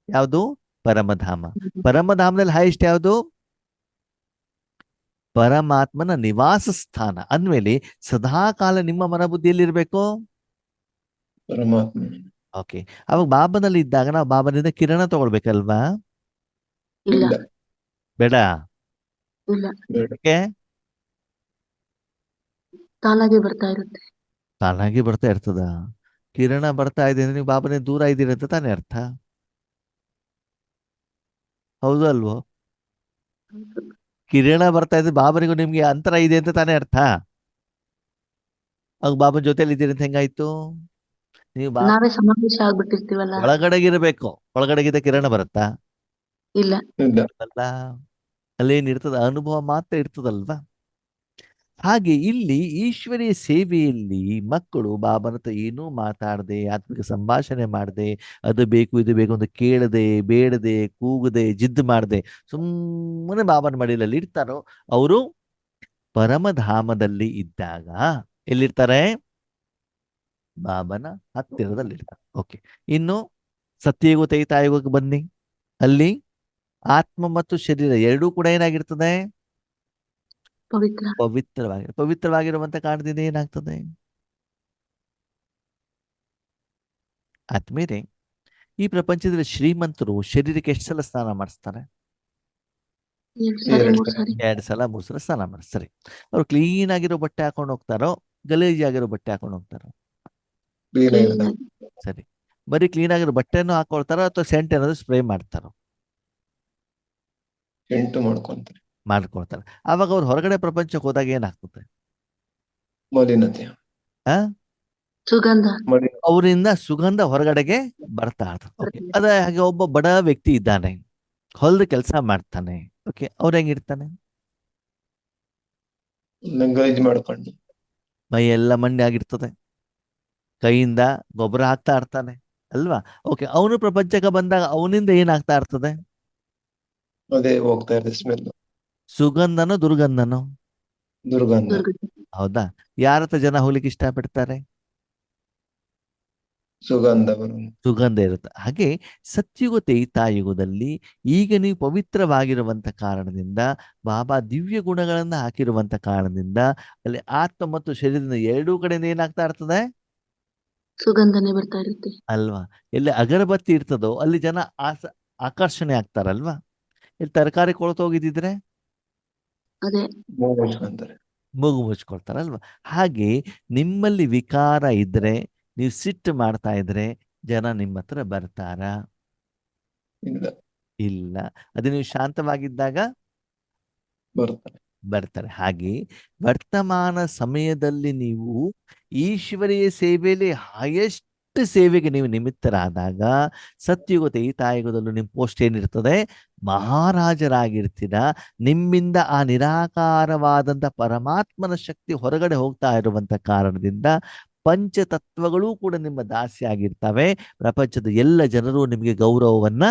ಯಾವುದು? ಪರಮಧಾಮ. ಪರಮಧಾಮದಲ್ಲಿ ಹೈಯೆಸ್ಟ್ ಯಾವುದು? ಪರಮಾತ್ಮನ ನಿವಾಸ ಸ್ಥಾನ ಅಂದ್ಮೇಲೆ ಸದಾಕಾಲ ನಿಮ್ಮ ಮನಬುದ್ಧಿಯಲ್ಲಿರ್ಬೇಕು. ಪರಮಾತ್ಮ. ಓಕೆ, ಅವಾಗ ಬಾಬನಲ್ಲಿ ಇದ್ದಾಗ ನಾವು ಬಾಬನಿಂದ ಕಿರಣ ತಗೊಳ್ಬೇಕಲ್ವಾ? ಇಲ್ಲ ಇಲ್ಲ. ಬೇಡ? ಇಲ್ಲ ಬೇಡ. ಯಾಕೆ? ತಾನಾಗೆ ಬರ್ತಾ ಇರುತ್ತೆ. ತಾನಾಗಿ ಬರ್ತಾ ಇರ್ತದ? ಕಿರಣ ಬರ್ತಾ ಇದೆ ಅಂದ್ರೆ ನೀವು ಬಾಬನೇ ದೂರ ಇದ್ದೀರಿ ಅಂತ ತಾನೇ ಅರ್ಥ, ಹೌದು ಅಲ್ವೋ? ಕಿರಣ ಬರ್ತಾ ಇದ್ರೆ ಬಾಬನಿಗೂ ನಿಮ್ಗೆ ಅಂತರ ಇದೆ ಅಂತ ತಾನೇ ಅರ್ಥ. ಅವಾಗ ಬಾಬನ ಜೊತೆಲಿ ಇದ್ದೀರಿ ಅಂತ ಹೆಂಗಾಯ್ತು? ನೀವು ಬಾಬಾ ನಾವೇ ಸಮಾವೇಶ ಆಗ್ಬಿಟ್ಟಿರ್ತೀವಲ್ಲ. ಒಳಗಡೆಗಿರ್ಬೇಕು. ಒಳಗಡೆಗಿದ್ದ ಕಿರಣ ಬರುತ್ತಾ? ಇಲ್ಲ ಇಲ್ಲ. ಅಲ್ಲ, ಅಲ್ಲೇನಿರ್ತದ? ಅನುಭವ ಮಾತ್ರ ಇರ್ತದಲ್ವಾ? ಹಾಗೆ ಇಲ್ಲಿ ಈಶ್ವರಿಯ ಸೇವೆಯಲ್ಲಿ ಮಕ್ಕಳು ಬಾಬನ ಹತ್ರ ಏನೂ ಮಾತಾಡದೆ, ಆತ್ಮಿಕ ಸಂಭಾಷಣೆ ಮಾಡದೆ, ಅದು ಬೇಕು ಇದು ಬೇಕು ಅಂತ ಕೇಳದೆ, ಬೇಡದೆ, ಕೂಗದೆ, ಜಿದ್ದು ಮಾಡದೆ ಸುಮ್ಮನೆ ಬಾಬನ ಮಡಿಲಲ್ಲಿ ಇರ್ತಾರೋ ಅವರು ಪರಮಧಾಮದಲ್ಲಿ ಇದ್ದಾಗ ಎಲ್ಲಿರ್ತಾರೆ? ಬಾಬನ ಹತ್ತಿರದಲ್ಲಿ ಇರ್ತಾರೆ. ಓಕೆ, ಇನ್ನು ಸತ್ಯಯುಗ ತ್ರೇತಾಯುಗಕ್ಕೆ ಬನ್ನಿ. ಅಲ್ಲಿ ಆತ್ಮ ಮತ್ತು ಶರೀರ ಎರಡೂ ಕೂಡ ಏನಾಗಿರ್ತದೆ? ಪವಿತ್ರ. ಪವಿತ್ರವಾಗಿರುವಂತ ಕಾರಣದಿಂದ ಏನಾಗ್ತದೆ? ಆದ್ಮೇಲೆ ಈ ಪ್ರಪಂಚದಲ್ಲಿ ಶ್ರೀಮಂತರು ಶರೀರಕ್ಕೆ ಎಷ್ಟು ಸಲ ಸ್ನಾನ ಮಾಡಿಸ್ತಾರೆ? 2 ಸಾರಿ ಎರಡು 3 ಸಾರಿ. ಸಾರಿ. 2 ಸಲ 3 ಸಲ ಸ್ನಾನ ಮಾಡಿಸ್ತಾರೆ. ಅವ್ರು ಕ್ಲೀನ್ ಆಗಿರೋ ಬಟ್ಟೆ ಹಾಕೊಂಡು ಹೋಗ್ತಾರೋ, ಗಲೀಜ್ ಆಗಿರೋ ಬಟ್ಟೆ ಹಾಕೊಂಡು ಹೋಗ್ತಾರೋ? ಕ್ಲೀನ್ Clean ಆಗಿರೋದು. ಆಗಿ. ಸರಿ. ಬರೀ ಕ್ಲೀನ್ ಆಗಿರೋ ಬಟ್ಟೆನೂ ಹಾಕೊಳ್ತಾರೋ ಅಥವಾ ಸೆಂಟ್ ಏನಾದ್ರು ಸ್ಪ್ರೇ ಮಾಡ್ತಾರೋ? ಎಂಟು ಮಾಡ್ಕೊಂತಾರೆ. ಮಾಡ್ಕೊಳ್ತಾರೆ. ಆವಾಗ ಅವ್ರು ಹೊರಗಡೆ ಪ್ರಪಂಚಕ್ಕೆ ಹೋದಾಗ ಏನಾಗ್ತದೆ? ಮಲಿನತೆ. ಆ ಸುಗಂಧ. ಮಲಿನ. ಅವರಿಂದ ಸುಗಂಧ ಹೊರಗಡೆಗೆ ಬರ್ತಾ ಇರ್ತದೆ. ಓಕೆ. ಅದೇ ಹಾಗೆ ಒಬ್ಬ ಬಡ ವ್ಯಕ್ತಿ ಇದ್ದಾನೆ, ಹೊಲದ ಕೆಲಸ ಮಾಡ್ತಾನೆ. ಓಕೆ, ಅವ್ರು ಹೆಂಗಿರ್ತಾನೆ? ಗಲೀಜ್ ಮಾಡ್ಕೊಂಡು ಮೈ ಎಲ್ಲ ಮಂಡಿ ಆಗಿರ್ತದೆ, ಕೈಯಿಂದ ಗೊಬ್ಬರ ಹಾಕ್ತಾ ಇರ್ತಾನೆ ಅಲ್ವಾ? ಓಕೆ, ಅವನು ಪ್ರಪಂಚಕ್ಕೆ ಬಂದಾಗ ಅವನಿಂದ ಏನಾಗ್ತಾ ಇರ್ತದೆ? ಅದೇ ಹೋಗ್ತಾ ಇರ್ತದೆ ಸ್ಮೆಲ್, ಸುಗಂಧನೋ ದುರ್ಗಂಧನೋ? ದುರ್ಗಂಧ. ದುರ್ಗಂಧ. ಹೌದಾ? ಯಾರ ಹತ್ರ ಜನ ಹೋಗ್ಲಿಕ್ಕೆ ಇಷ್ಟಪಡ್ತಾರೆ? ಸುಗಂಧ ಬರೋದು. ಸುಗಂಧ ಇರುತ್ತೆ. ಹಾಗೆ ಸತ್ಯುಗ ತ್ರೇತಾಯುಗದಲ್ಲಿ ಈಗ ನೀವು ಪವಿತ್ರವಾಗಿರುವಂತ ಕಾರಣದಿಂದ, ಬಾಬಾ ದಿವ್ಯ ಗುಣಗಳನ್ನ ಹಾಕಿರುವಂತ ಕಾರಣದಿಂದ ಅಲ್ಲಿ ಆತ್ಮ ಮತ್ತು ಶರೀರದಿಂದ ಎರಡೂ ಕಡೆಯಿಂದ ಏನಾಗ್ತಾ ಇರ್ತದೆ ಸುಗಂಧನೆ ಬರ್ತಾ ಇರುತ್ತೆ. ಅಲ್ವಾ? ಎಲ್ಲಿ ಅಗರಬತ್ತಿ ಇರ್ತದೋ ಅಲ್ಲಿ ಜನ ಆಕರ್ಷಣೆ ಆಗ್ತಾರಲ್ವಾ? ಇಲ್ಲಿ ತರಕಾರಿ ಕೊಳ್ತೋಗಿದ್ದಿದ್ರೆ ಅದೇ ಮೂಗು ಮುಚ್ಕೊಂತಾರೆ. ಮೂಗು ಮುಚ್ಕೊಳ್ತಾರಲ್ವಾ? ಹಾಗೆ ನಿಮ್ಮಲ್ಲಿ ವಿಕಾರ ಇದ್ರೆ, ನೀವು ಸಿಟ್ಟು ಮಾಡ್ತಾ ಇದ್ರೆ ಜನ ನಿಮ್ಮ ಹತ್ರ ಬರ್ತಾರಾ? ಇಲ್ಲ, ಇಲ್ಲ. ಅದು ನೀವು ಶಾಂತವಾಗಿದ್ದಾಗ ಬರ್ತಾರೆ. ಹಾಗೆ ವರ್ತಮಾನ ಸಮಯದಲ್ಲಿ ನೀವು ಈಶ್ವರೀಯ ಸೇವೆಯಲ್ಲಿ ಹೈಯೆಸ್ಟ್ ಸೇವೆಗೆ ನೀವು ನಿಮಿತ್ತರಾದಾಗ ಸತ್ಯುಗ ತ್ರೇತಾಯುಗದಲ್ಲೂ ನಿಮ್ಮ ಪೋಸ್ಟ್ ಏನಿರ್ತದೆ? ಮಹಾರಾಜರಾಗಿರ್ತೀರ. ನಿಮ್ಮಿಂದ ಆ ನಿರಾಕಾರವಾದಂಥ ಪರಮಾತ್ಮನ ಶಕ್ತಿ ಹೊರಗಡೆ ಹೋಗ್ತಾ ಇರುವಂತ ಕಾರಣದಿಂದ ಪಂಚತತ್ವಗಳೂ ಕೂಡ ನಿಮ್ಮ ದಾಸಿ ಆಗಿರ್ತವೆ. ಪ್ರಪಂಚದ ಎಲ್ಲ ಜನರು ನಿಮಗೆ ಗೌರವವನ್ನ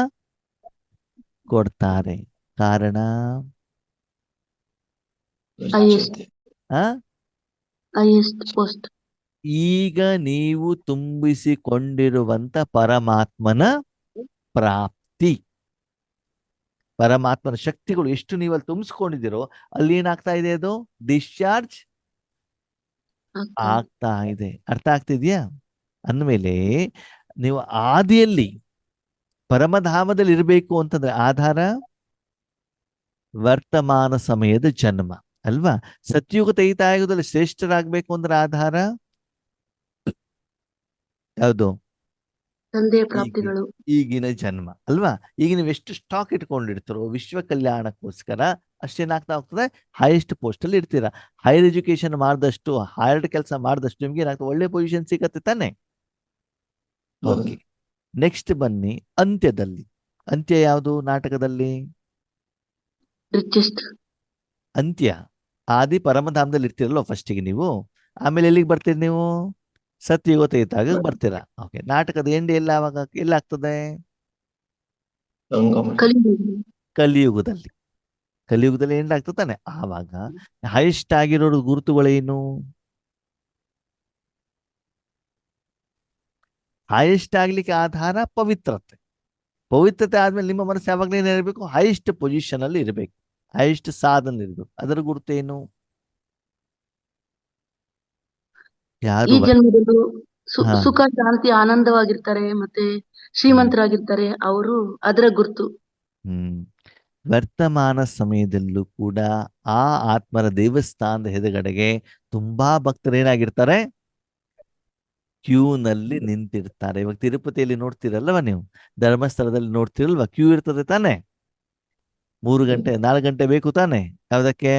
ಕೊಡ್ತಾರೆ. ಕಾರಣ ಸ್ವಚ್ಛತೆ. highest post. ಈಗ ನೀವು ತುಂಬಿಸಿಕೊಂಡಿರುವಂತ ಪರಮಾತ್ಮನ ಪ್ರಾಪ್ತಿ, ಪರಮಾತ್ಮನ ಶಕ್ತಿಗಳು ಎಷ್ಟು ನೀವು ಅಲ್ಲಿ ತುಂಬಿಸ್ಕೊಂಡಿದ್ದೀರೋ ಅಲ್ಲಿ ಏನಾಗ್ತಾ ಇದೆ? ಅದು ಡಿಸ್ಚಾರ್ಜ್ ಆಗ್ತಾ ಇದೆ. ಅರ್ಥ ಆಗ್ತಿದ್ಯಾ? ಅಂದಮೇಲೆ ನೀವು ಆದಿಯಲ್ಲಿ ಪರಮಧಾಮದಲ್ಲಿ ಇರಬೇಕು ಅಂತಂದ್ರೆ ಆಧಾರ ವರ್ತಮಾನ ಸಮಯದ ಜನ್ಮ ಅಲ್ವಾ? ಸತ್ಯುಗ ತ್ರೇತಾಯುಗದಲ್ಲಿ ಶ್ರೇಷ್ಠರಾಗಬೇಕು ಅಂದ್ರೆ ಆಧಾರ ಯಾವುದು? ತಂದೆಯ ಪ್ರಾಪ್ತಿಗಳು. ಈಗಿನ ಜನ್ಮ ಅಲ್ವಾ? ಈಗ ನೀವು ಎಷ್ಟು ಸ್ಟಾಕ್ ಇಟ್ಕೊಂಡಿರ್ತೀರೋ ವಿಶ್ವ ಕಲ್ಯಾಣಕ್ಕೋಸ್ಕರ ಅಷ್ಟೇನಾಗ್ತಾ ಹೋಗ್ತದೆ? ಹೈಯೆಸ್ಟ್ ಪೋಸ್ಟ್ ಅಲ್ಲಿ ಇರ್ತೀರಾ. ಹೈಯರ್ ಎಜುಕೇಶನ್ ಮಾಡಿದಷ್ಟು, ಹಾರ್ಡ್ ಕೆಲಸ ಮಾಡಿದಷ್ಟು ನಿಮ್ಗೆ ಏನಾಗ್ತದೆ? ಒಳ್ಳೆ ಪೊಸಿಷನ್ ಸಿಗತ್ತೆ ತಾನೆ? ಓಕೆ, ನೆಕ್ಸ್ಟ್ ಬನ್ನಿ ಅಂತ್ಯದಲ್ಲಿ. ಅಂತ್ಯ ಯಾವುದು ನಾಟಕದಲ್ಲಿ? ರಿಚೆಸ್ಟ್. ಅಂತ್ಯ ಆದಿ ಪರಮಧಾಮದಲ್ಲಿ ಇರ್ತೀರಲ್ಲ ಫಸ್ಟಿಗೆ ನೀವು, ಆಮೇಲೆ ಎಲ್ಲಿಗೆ ಬರ್ತೀರಿ ನೀವು? ಸತ್ಯುಗ ತ್ರೇತಾಯುಗಕ್ಕೆ ಬರ್ತೀರಾ. ಓಕೆ, ನಾಟಕದ ಎಂಡ್ ಎಲ್ಲ ಆವಾಗ ಎಲ್ಲಾಗ್ತದೆ? ಕಲಿಯುಗದಲ್ಲಿ. ಕಲಿಯುಗದಲ್ಲಿ ಎಂಡ್ ಆಗ್ತದೆ ತಾನೆ? ಆವಾಗ ಹೈಯೆಸ್ಟ್ ಆಗಿರೋ ಗುರುತುಗಳೇನು? ಹೈಯೆಸ್ಟ್ ಆಗ್ಲಿಕ್ಕೆ ಆಧಾರ ಪವಿತ್ರತೆ. ಪವಿತ್ರತೆ ಆದ್ಮೇಲೆ ನಿಮ್ಮ ಮನಸ್ಸು ಯಾವಾಗಲೂ ಏನಿರಬೇಕು? ಹೈಯೆಸ್ಟ್ ಪೊಸಿಷನ್ ಅಲ್ಲಿ ಇರಬೇಕು, ಹೈಯೆಸ್ಟ್ ಸಾಧನೆ ಇರಬೇಕು. ಅದರ ಗುರುತೇನು? ಯಾರು? ಈ ಜನ್ಮದಲ್ಲೂ ಹಾ. ಸುಖ ಶಾಂತಿ ಆನಂದವಾಗಿರ್ತಾರೆ, ಮತ್ತೆ ಶ್ರೀಮಂತರಾಗಿರ್ತಾರೆ. ಅವರು ಅದರ ಗುರುತು. ವರ್ತಮಾನ ಸಮಯದಲ್ಲೂ ಕೂಡ ಆ ಆತ್ಮರ ದೇವಸ್ಥಾನದ ಎದುರುಗಡೆಗೆ ತುಂಬಾ ಭಕ್ತರೇನಾಗಿರ್ತಾರೆ? ಕ್ಯೂನಲ್ಲಿ ನಿಂತಿರ್ತಾರೆ. ಇವಾಗ ತಿರುಪತಿಯಲ್ಲಿ ನೋಡ್ತಿರಲ್ವ ನೀವು, ಧರ್ಮಸ್ಥಳದಲ್ಲಿ ನೋಡ್ತಿರಲ್ವಾ? ಕ್ಯೂ ಇರ್ತದೆ ತಾನೆ? 3 ಗಂಟೆ 4 ಗಂಟೆ ಬೇಕು ತಾನೆ? ಯಾವ್ದಕ್ಕೆ?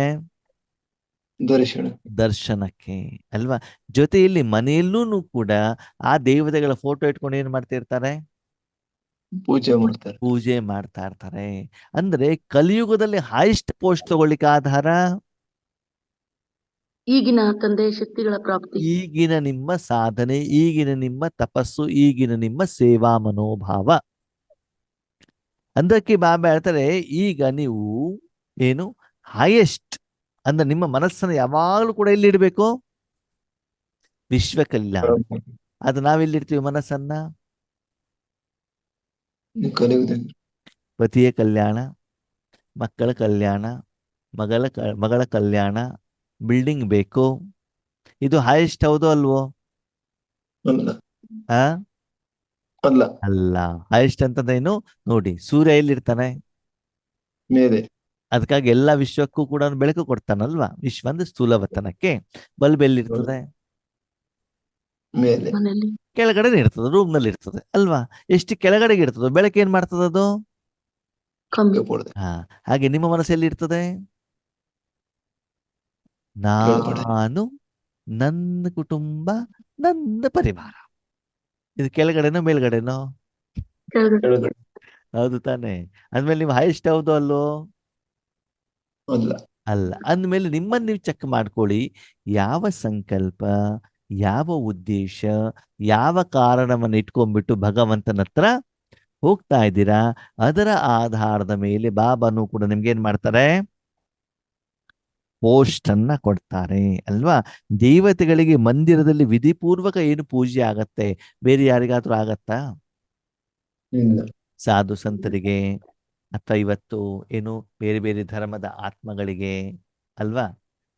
ದರ್ಶನಕ್ಕೆ ಅಲ್ವಾ? ಜೊತೆಯಲ್ಲಿ ಮನೆಯಲ್ಲೂ ಕೂಡ ಆ ದೇವತೆಗಳ ಫೋಟೋ ಇಟ್ಕೊಂಡು ಏನ್ ಮಾಡ್ತಿರ್ತಾರೆ? ಪೂಜೆ ಮಾಡ್ತಾ ಇರ್ತಾರೆ. ಅಂದ್ರೆ ಕಲಿಯುಗದಲ್ಲಿ ಹೈಯೆಸ್ಟ್ ಪೋಸ್ಟ್ ತಗೊಳ್ಳಿಕ್ಕೆ ಆಧಾರ ಈಗಿನ ತಂದೆಯ ಶಕ್ತಿಗಳ ಪ್ರಾಪ್ತಿ, ಈಗಿನ ನಿಮ್ಮ ಸಾಧನೆ, ಈಗಿನ ನಿಮ್ಮ ತಪಸ್ಸು, ಈಗಿನ ನಿಮ್ಮ ಸೇವಾ ಮನೋಭಾವ. ಅದಕ್ಕೆ ಬಾಬಾ ಹೇಳ್ತಾರೆ, ಈಗ ನೀವು ಏನು ಹೈಯೆಸ್ಟ್ ಅಂದ್ರೆ ನಿಮ್ಮ ಮನಸ್ಸನ್ನು ಯಾವಾಗಲೂ ಕೂಡ ಎಲ್ಲಿ ಇಡಬೇಕು? ವಿಶ್ವ ಕಲ್ಯಾಣ. ಅದು ನಾವೆಲ್ಲಿರ್ತೀವಿ ಮನಸ್ಸನ್ನ? ಪತಿಯ ಕಲ್ಯಾಣ, ಮಕ್ಕಳ ಕಲ್ಯಾಣ, ಮಗಳ ಕಲ್ಯಾಣ, ಬಿಲ್ಡಿಂಗ್ ಬೇಕು. ಇದು ಹೈಯೆಸ್ಟ್ ಹೌದು ಅಲ್ವೋ? ಅಲ್ಲ. ಆ ಅಲ್ಲ. ಅಲ್ಲ. ಹೈಯೆಸ್ಟ್ ಅಂತಂದೇನು ನೋಡಿ, ಸೂರ್ಯ ಎಲ್ಲಿರ್ತಾನೆ? ಮೇಲೆ. ಅದಕ್ಕಾಗಿ ಎಲ್ಲಾ ವಿಶ್ವಕ್ಕೂ ಕೂಡ ಅವ್ನು ಬೆಳಕು ಕೊಡ್ತಾನಲ್ವಾ? ವಿಶ್ವ ಅಂದ್ರೆ ಸ್ಥೂಲವತನಕ್ಕೆ. ಬಲ್ಬ್ ಎಲ್ಲಿರ್ತದೆ? ಮೇಲೆ. ಮನೆಯಲ್ಲಿ ಕೆಳಗಡೆ ಇರ್ತದೆ, ರೂಮ್ ನಲ್ಲಿ ಇರ್ತದೆ ಅಲ್ವಾ? ಎಷ್ಟು ಕೆಳಗಡೆಗೆ ಇರ್ತದೆ, ಬೆಳಕು ಏನ್ ಮಾಡ್ತದೆ ಅದು? ಕಮ್ಮಿ. ಕೆಳಗಡೆ. ಹಾ. ಹಾಗೆ ನಿಮ್ಮ ಮನಸ್ಸಲ್ಲಿ ಇರ್ತದೆ, ಕೆಳಗಡೆ. ನಾನು, ನನ್ನ ಕುಟುಂಬ, ನನ್ನ ಪರಿವಾರ. ಇದು ಕೆಳಗಡೆನೋ ಮೇಲ್ಗಡೆನೋ? ಕೆಳಗಡೆ. ಕೆಳಗಡೆ. ಹೌದು ತಾನೆ. ಅಂದ್ಮೇಲೆ ನೀವು ಹೈಯೆಸ್ಟ್ ಹೌದು ಅಲ್ಲೋ? ಅಲ್ಲ. ಅಲ್ಲ. ಅಂದ್ಮೇಲೆ ನಿಮ್ಮನ್ನು ನೀವು ಚೆಕ್ ಮಾಡ್ಕೊಳ್ಳಿ. ಯಾವ ಸಂಕಲ್ಪ, ಯಾವ ಉದ್ದೇಶ, ಯಾವ ಕಾರಣವನ್ನು ಇಟ್ಕೊಂಡ್ಬಿಟ್ಟು ಭಗವಂತನ ಹತ್ರ ಹೋಗ್ತಾ ಇದ್ದೀರಾ, ಅದರ ಆಧಾರದ ಮೇಲೆ ಬಾಬಾನು ಕೂಡ ನಿಮ್ಗೆ ಏನ್ ಮಾಡ್ತಾರೆ? ಪೋಸ್ಟ್ ಅನ್ನ ಕೊಡ್ತಾರೆ ಅಲ್ವಾ? ದೇವತೆಗಳಿಗೆ ಮಂದಿರದಲ್ಲಿ ವಿಧಿಪೂರ್ವಕ ಏನು ಪೂಜೆ ಆಗತ್ತೆ, ಬೇರೆ ಯಾರಿಗಾದ್ರೂ ಆಗತ್ತಾ? ಇಲ್ಲ. ಸಾಧು ಸಂತರಿಗೆ ಅಥವಾ ಇವತ್ತು ಏನು ಬೇರೆ ಬೇರೆ ಧರ್ಮದ ಆತ್ಮಗಳಿಗೆ ಅಲ್ವಾ?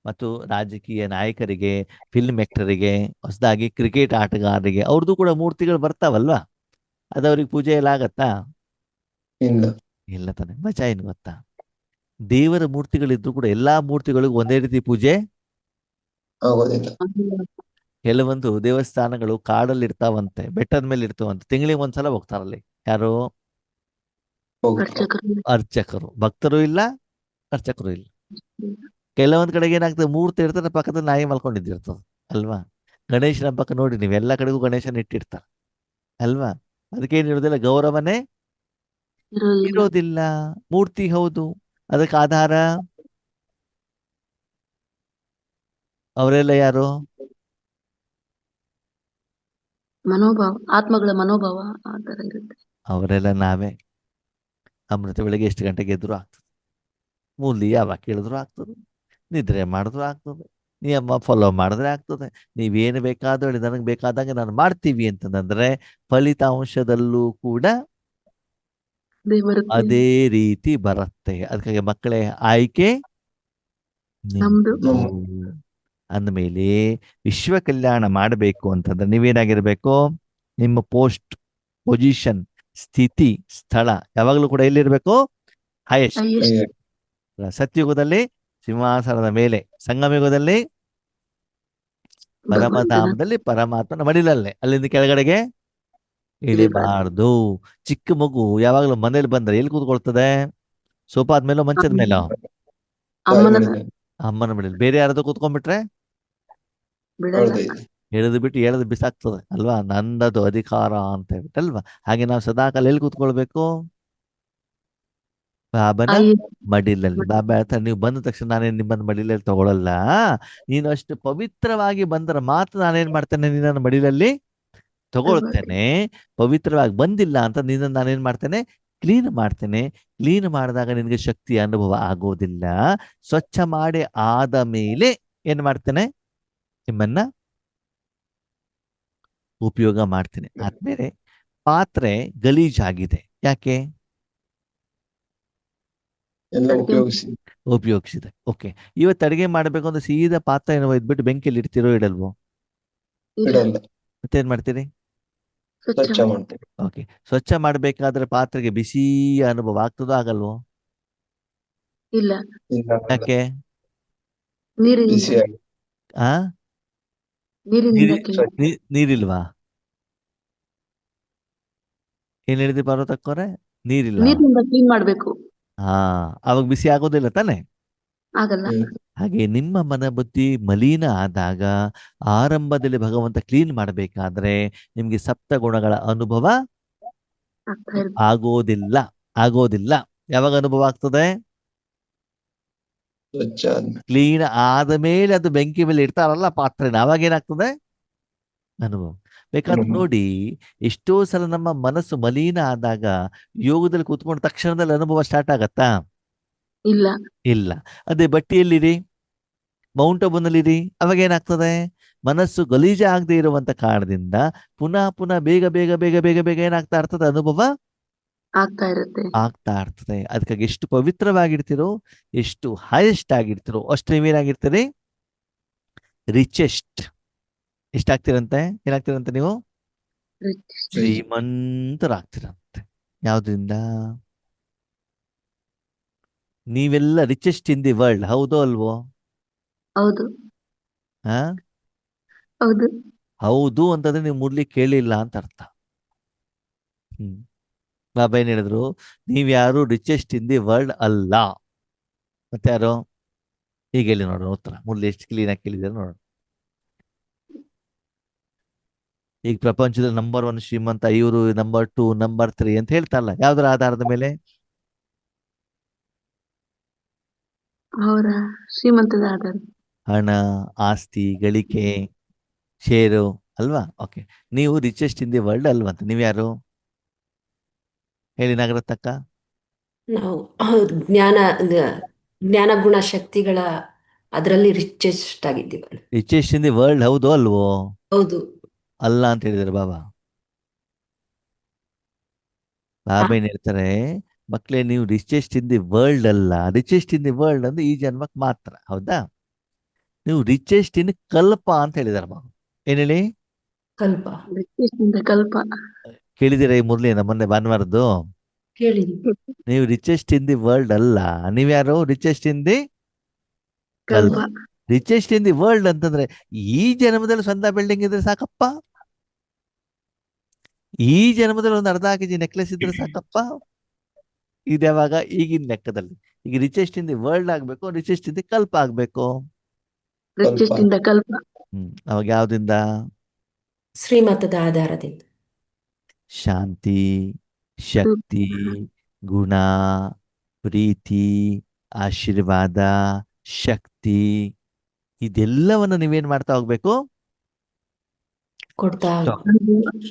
ಮತ್ತು ರಾಜಕೀಯ ನಾಯಕರಿಗೆ, ಫಿಲ್ಮ್ ಆಕ್ಟರಿಗೆ, ಹೊಸದಾಗಿ ಕ್ರಿಕೆಟ್ ಆಟಗಾರರಿಗೆ ಅವ್ರದ್ದು ಕೂಡ ಮೂರ್ತಿಗಳು ಬರ್ತಾವಲ್ವಾ? ಅದವ್ರಿಗೆ ಪೂಜೆ ಎಲ್ಲ ಆಗತ್ತಾ? ಇಲ್ಲ. ಇಲ್ಲ ತಾನೆ. ಮಜಾ ಏನು ಗೊತ್ತಾ? ದೇವರ ಮೂರ್ತಿಗಳಿದ್ರು ಕೂಡ ಎಲ್ಲಾ ಮೂರ್ತಿಗಳಿಗೂ ಒಂದೇ ರೀತಿ ಪೂಜೆ ಆಗೋದಿಲ್ಲ. ಕೆಲವೊಂದು ದೇವಸ್ಥಾನಗಳು ಕಾಡಲ್ಲಿ ಇರ್ತಾವಂತೆ, ಬೆಟ್ಟದ ಮೇಲೆ ಇರ್ತಾವಂತೆ, ತಿಂಗಳಿಗೆ ಒಂದ್ಸಲ ಹೋಗ್ತಾರಲ್ಲಿ. ಯಾರು? ಹೋಗ್ತಾರೆ. ಅರ್ಚಕರು. ಅರ್ಚಕರು. ಭಕ್ತರು ಇಲ್ಲ, ಅರ್ಚಕರು ಇಲ್ಲ. ಕೆಲವೊಂದ್ ಕಡೆಗೆ ಏನಾಗ್ತದೆ, ಮೂರ್ತಿ ಇರ್ತದೆ, ಪಕ್ಕದಲ್ಲಿ ನಾಯಿ ಮಲ್ಕೊಂಡಿದ್ದಿರ್ತದೆ ಅಲ್ವಾ? ಗಣೇಶನ ಹಬ್ಬಕ್ಕೆ ನೋಡಿ, ನೀವು ಎಲ್ಲ ಕಡೆಗೂ ಗಣೇಶನ ಇಟ್ಟಿರ್ತಾರೆ ಅಲ್ವಾ? ಅದಕ್ಕೇನಿರೋದಿಲ್ಲ, ಗೌರವನೇ ಇರೋದಿಲ್ಲ. ಇರೋದಿಲ್ಲ. ಮೂರ್ತಿ ಹೌದು, ಅದಕ್ಕೆ ಆಧಾರ ಅವರೆಲ್ಲ ಯಾರು? ಮನೋಭಾವ, ಆತ್ಮಗಳ ಮನೋಭಾವ ಆ ತರ ಇರುತ್ತೆ. ಅವರೆಲ್ಲ ನಾವೇ. ಅಮೃತ ಬೆಳಗ್ಗೆ ಎಷ್ಟು ಗಂಟೆಗೆ ಎದ್ರು ಆಗ್ತದೆ, ಮೂಲಿ ಯಾವಾಗ ಕೇಳಿದ್ರು ಆಗ್ತದೆ, ನಿದ್ರೆ ಮಾಡಿದ್ರು ಆಗ್ತದೆ, ನಿಯಮ ಫಾಲೋ ಮಾಡಿದ್ರೆ ಆಗ್ತದೆ. ನೀವೇನು ಬೇಕಾದ್ರೂ ಹೇಳಿ, ನನಗೆ ಬೇಕಾದಂಗೆ ನಾನು ಮಾಡ್ತೀವಿ ಅಂತಂದ್ರೆ ಫಲಿತಾಂಶದಲ್ಲೂ ಕೂಡ ಅದೇ ಬರುತ್ತೆ. ಅದೇ ರೀತಿ ಬರುತ್ತೆ. ಅದಕ್ಕಾಗಿ ಮಕ್ಕಳೇ, ಆಯ್ಕೆ ನಮ್ದು. ನಿಮ್ದು. ಅಂದಮೇಲೆ ವಿಶ್ವ ಕಲ್ಯಾಣ ಮಾಡಬೇಕು ಅಂತಂದ್ರೆ ನೀವೇನಾಗಿರ್ಬೇಕು? ನಿಮ್ಮ ಪೋಸ್ಟ್, ಪೊಸಿಷನ್, ಸ್ಥಿತಿ, ಸ್ಥಳ ಯಾವಾಗಲೂ ಕೂಡ ಎಲ್ಲಿರ್ಬೇಕು? ಹೈಯೆಸ್ಟ್. highest. ಸತ್ಯುಗದಲ್ಲಿ ಸಿಂಹಾಸನದ ಮೇಲೆ, ಸಂಗಮಯುಗದಲ್ಲಿ ಭಗವಂತನ ಪರಮಧಾಮದಲ್ಲಿ ಪರಮಾತ್ಮನ ಮಡಿಲಲ್ಲೇ, ಅಲ್ಲಿಂದ ಕೆಳಗಡೆಗೆ ಇಳಿಬಾರ್ದು. ಚಿಕ್ಕ ಮಗು ಯಾವಾಗಲೂ ಮನೇಲಿ ಬಂದ್ರೆ ಎಲ್ಲಿ ಕೂತ್ಕೊಳ್ತದೆ? ಸೋಫಾದ ಮೇಲೋ ಮಂಚದ ಮೇಲೋ? ಅಮ್ಮನ ಅಮ್ಮನ ಮಡಿಲಿ. ಬೇರೆ ಯಾರಾದ್ರೂ ಕೂತ್ಕೊಂಡ್ಬಿಟ್ರೆ ಬಿಡಲ್ಲ. ಹೊಡೆದೈತೆ. ಎಳೆದು ಬಿಟ್ಟು ಎಳೆದು ಬಿಸಾಕ್ತದೆ ಅಲ್ವಾ? ನಂದದು ಅಧಿಕಾರ ಅಂತ ಹೇಳ್ಬಿಟ್ಟು ಅಲ್ವಾ? ಹಾಗೆ ನಾವು ಸದಾಕಾಲ ಎಲ್ಲಿ ಕೂತ್ಕೊಳ್ಬೇಕು? ಬಾಬನ highest. ಮಡಿಲಲ್ಲಿ. ಬಾಬಾ ಹೇಳ್ತಾರೆ, ನೀವು ಬಂದ ತಕ್ಷಣ ನಾನೇನು ನಿಮ್ಮನ್ನ ಮಡಿಲಲ್ಲಿ ತಗೊಳಲ್ಲ, ನೀನು ಅಷ್ಟು ಪವಿತ್ರವಾಗಿ ಬಂದ್ರೆ ಮಾತ್ರ ನಾನೇನ್ ಮಾಡ್ತೇನೆ, ನಿನ್ನನ್ನು ಮಡಿಲಲ್ಲಿ ತಗೊಳ್ತೇನೆ. ಪವಿತ್ರವಾಗಿ ಬಂದಿಲ್ಲ ಅಂತ ನಿನ್ನನ್ನು ನಾನೇನ್ ಮಾಡ್ತೇನೆ? ಕ್ಲೀನ್ ಮಾಡ್ತೇನೆ. ಕ್ಲೀನ್ ಮಾಡಿದಾಗ ನಿನಗೆ ಶಕ್ತಿ ಅನುಭವ ಆಗೋದಿಲ್ಲ. ಸ್ವಚ್ಛ ಮಾಡಿ ಆದ ಮೇಲೆ ಏನ್ ಮಾಡ್ತೇನೆ? ನಿಮ್ಮನ್ನ ಉಪಯೋಗ ಮಾಡ್ತೇನೆ. ಆದ್ಮೇಲೆ ಪಾತ್ರೆ ಗಲೀಜಾಗಿದೆ, ಯಾಕೆ? ಎಲ್ಲ ಉಪಯೋಗಿಸಿ. ಉಪಯೋಗಿಸಿದೆ. ಓಕೆ. ಇವತ್ತು ಅಡಿಗೆ ಮಾಡ್ಬೇಕು ಅಂದ್ರೆ ಸೀದಾ ಪಾತ್ರೆ ಏನೋ ಇದ್ಬಿಟ್ಟು ಬೆಂಕಿಯಲ್ಲಿ ಇಡ್ತಿರೋ ಇಡಲ್ವೋ? ಇಲ್ಲ. ಇಡಲ್ಲ. ಮತ್ತೇನ್ ಮಾಡ್ತೀರಿ? ಸ್ವಚ್ಛ ಮಾಡ್ತೇವೆ. ಓಕೆ. ಸ್ವಚ್ಛ ಮಾಡ್ಬೇಕಾದ್ರೆ ಪಾತ್ರೆಗೆ ಬಿಸಿ ಅನುಭವ ಆಗ್ತದೋ ಆಗಲ್ವೋ? ಇಲ್ಲ. ಇಲ್ಲ. ಯಾಕೆ? ನೀರಿನಿಂದ. ಬಿಸಿಯಾಗಿ. ಆ ನೀರಿನಿಂದ ನೀರಿಲ್ವಾ? ಏನ್ ಹೇಳಿದ್ರಿ ಪಾರ್ವತಕ್ಕವ್ರೆ? ನೀರಿಲ್ಲ. ನೀರಿನಿಂದ ಕ್ಲೀನ್ ಮಾಡ್ಬೇಕು. ಹಾ, ಅವಾಗ ಬಿಸಿ ಆಗೋದಿಲ್ಲ ತಾನೆ? ಆಗಲ್ಲ. ಹಾಗೆ ನಿಮ್ಮ ಮನ ಬುದ್ಧಿ ಮಲಿನ ಆದಾಗ, ಆರಂಭದಲ್ಲಿ ಭಗವಂತ ಕ್ಲೀನ್ ಮಾಡಬೇಕಾದ್ರೆ ನಿಮ್ಗೆ ಸಪ್ತ ಗುಣಗಳ ಅನುಭವ ಆಗ್ತಾ ಇರುತ್ತೆ. ಆಗೋದಿಲ್ಲ. ಆಗೋದಿಲ್ಲ. ಯಾವಾಗ ಅನುಭವ ಆಗ್ತದೆ? ಸ್ವಚ್ಛ ಆದ್ಮೇಲೆ. ಕ್ಲೀನ್ ಆದ ಮೇಲೆ ಅದು ಬೆಂಕಿ ಮೇಲೆ ಇಡ್ತಾರಲ್ಲ ಪಾತ್ರೆನ, ಅವಾಗ ಏನಾಗ್ತದೆ? ಅನುಭವ. ಬೇಕಾದ್ರೆ ಅನುಭವ. ನೋಡಿ, ಎಷ್ಟೋ ಸಲ ನಮ್ಮ ಮನಸ್ಸು ಮಲಿನ ಆದಾಗ ಯೋಗದಲ್ಲಿ ಕೂತ್ಕೊಂಡ ತಕ್ಷಣದಲ್ಲಿ ಅನುಭವ ಸ್ಟಾರ್ಟ್ ಆಗತ್ತಾ? ಇಲ್ಲ. ಇಲ್ಲ. ಅದೇ ಬಟ್ಟಿಯಲ್ಲಿರಿ, ಮೌಂಟ್ ಅಬುನಲ್ಲಿರಿ, ಅವಾಗ ಏನಾಗ್ತದೆ? ಮನಸ್ಸು ಗಲೀಜ ಆಗದೆ ಇರುವಂತ ಕಾರಣದಿಂದ ಪುನಃ ಪುನಃ ಬೇಗ ಬೇಗ ಬೇಗ ಬೇಗ ಬೇಗ ಏನಾಗ್ತಾ ಇರ್ತದೆ? ಅನುಭವ ಆಗ್ತಾ ಇರುತ್ತೆ. ಆಗ್ತಾ ಇರ್ತದೆ. ಅದಕ್ಕಾಗಿ ಎಷ್ಟು ಪವಿತ್ರವಾಗಿರ್ತೀರೋ, ಎಷ್ಟು ಹೈಯೆಸ್ಟ್ ಆಗಿರ್ತೀರೋ ಅಷ್ಟು ನೀವೇನಾಗಿರ್ತೀರಿ, ರಿಚೆಸ್ಟ್. ಎಷ್ಟಾಗ್ತಿರಂತೆ, ಏನಾಗ್ತಿರಂತೆ ನೀವು, ಶ್ರೀಮಂತರಾಗ್ತಿರಂತೆ. ಯಾವ್ದ್ರಿಂದ? ನೀವೆಲ್ಲ ರಿಚೆಸ್ಟ್ ಇನ್ ದಿ ವರ್ಲ್ಡ್, ಹೌದೋ ಅಲ್ವೋ? ಹೌದು ಹಾ, ಹೌದು. ಹೌದು ಅಂತಂದ್ರೆ ನೀವು ಮುರ್ಲಿ ಕೇಳಿಲ್ಲ ಅಂತ ಅರ್ಥ. ಬಾಬಾ ಏನ್ ಹೇಳಿದ್ರು, ನೀವ್ಯಾರು ರಿಚೆಸ್ಟ್ ಇನ್ ದಿ ವರ್ಲ್ಡ್ ಅಲ್ಲ. ಮತ್ತೆ ಯಾರು? ಈಗ ಹೇಳಿ ನೋಡೋಣ ಉತ್ತರ. ಮುರ್ಲಿ ಎಷ್ಟು ಕ್ಲೀನ್ ಆಗಿ ಕೇಳಿದಾರೆ ನೋಡೋಣ. ಈಗ ಪ್ರಪಂಚದಲ್ಲಿ ನಂಬರ್ 1 ಶ್ರೀಮಂತ ಇವರು, ನಂಬರ್ 2, ನಂಬರ್ 3 ಅಂತ ಹೇಳ್ತಾರಲ್ಲ, ಯಾವ್ದರ ಆಧಾರದ ಮೇಲೆ? ಅವರ ಶ್ರೀಮಂತದ ಆಧಾರ. ಹಣ, ಆಸ್ತಿ, ಗಳಿಕೆ, ಷೇರು ಅಲ್ವಾ? ಓಕೆ, ನೀವು ರಿಚೆಸ್ಟ್ ಇನ್ ದಿ ವರ್ಲ್ಡ್ ಅಲ್ವಂತ. ನೀವ್ಯಾರು ಹೇಳಿ ನಾಗರತ್ತಕ್ಕ? ನಾವು ಜ್ಞಾನ ಜ್ಞಾನ ಗುಣ ಶಕ್ತಿಗಳ ಅದರಲ್ಲಿ ರಿಚೆಸ್ಟ್ ಆಗಿದ್ದೀವಲ್ಲ. ರಿಚೆಸ್ಟ್ ಇನ್ ದಿ ವರ್ಲ್ಡ್ ಹೌದೋ ಅಲ್ವೋ? ಹೌದು. ಅಲ್ಲ ಅಂತ ಹೇಳಿದಾರೆ ಬಾಬಾ. ಬಾಬಾ ಏನ್ ಹೇಳ್ತಾರೆ, ಮಕ್ಳೇ ನೀವು ರಿಚೆಸ್ಟ್ ಇನ್ ದಿ ವರ್ಲ್ಡ್ ಅಲ್ಲ. ರಿಚೆಸ್ಟ್ ಇನ್ ದಿ ವರ್ಲ್ಡ್ ಅಂದ್ರೆ ಈ ಜನ್ಮಕ್ಕೆ ಮಾತ್ರ, ಹೌದಾ? ನೀವು ರಿಚೆಸ್ಟ್ ಇನ್ ಕಲ್ಪ ಅಂತ ಹೇಳಿದಾರೆ ಬಾಬಾ. ಏನ್ ಹೇಳಿ? ಕಲ್ಪ. ರಿಚೆಸ್ಟಿಂದ ಕಲ್ಪ. ಕೇಳಿದಿರ ಈ ಮುರಳಿ ಮೊನ್ನೆ ಭಾನುವಾರದ್ದು? ಕೇಳಿದ್ವಿ. ನೀವು ರಿಚೆಸ್ಟ್ ಇನ್ ದಿ ವರ್ಲ್ಡ್ ಅಲ್ಲ, ನೀವ್ಯಾರು richest in the Kalpa. Kalpa. Richest in the world ಅಂತಂದ್ರೆ ಈ ಜನ್ಮದಲ್ಲಿ ಸ್ವಂತ ಬಿಲ್ಡಿಂಗ್ ಇದ್ರೆ ಸಾಕಪ್ಪ. ಈ ಜನ್ಮದಲ್ಲಿ ಒಂದು ಅರ್ಧ ಕೆಜಿ ನೆಕ್ಲೆಸ್ ಇದ್ರೆ ಸಾಕಪ್ಪ. ಇದ್ಯಾವಾಗ? ಈಗಿನ ಲೆಕ್ಕದಲ್ಲಿ. ಈಗ ರಿಚೆಸ್ಟ್ ಇನ್ ದಿ ವರ್ಲ್ಡ್ ಆಗ್ಬೇಕು, ರಿಚೆಸ್ಟ್ ಇನ್ ದಿ ಕಲ್ಪ ಆಗ್ಬೇಕು. ರಿಚೆಸ್ಟಿಂದ ಕಲ್ಪ. ಅವಾಗ ಯಾವ್ದಿಂದ? ಶ್ರೀಮತದ ಆಧಾರದಿಂದ. ಶಾಂತಿ, ಶಕ್ತಿ, ಗುಣ, ಪ್ರೀತಿ, ಆಶೀರ್ವಾದ, ಶಕ್ತಿ, ಇದೆಲ್ಲವನ್ನು ನೀವೇನ್ ಮಾಡ್ತಾ ಹೋಗ್ಬೇಕು? ಕೊಡ್ತಾ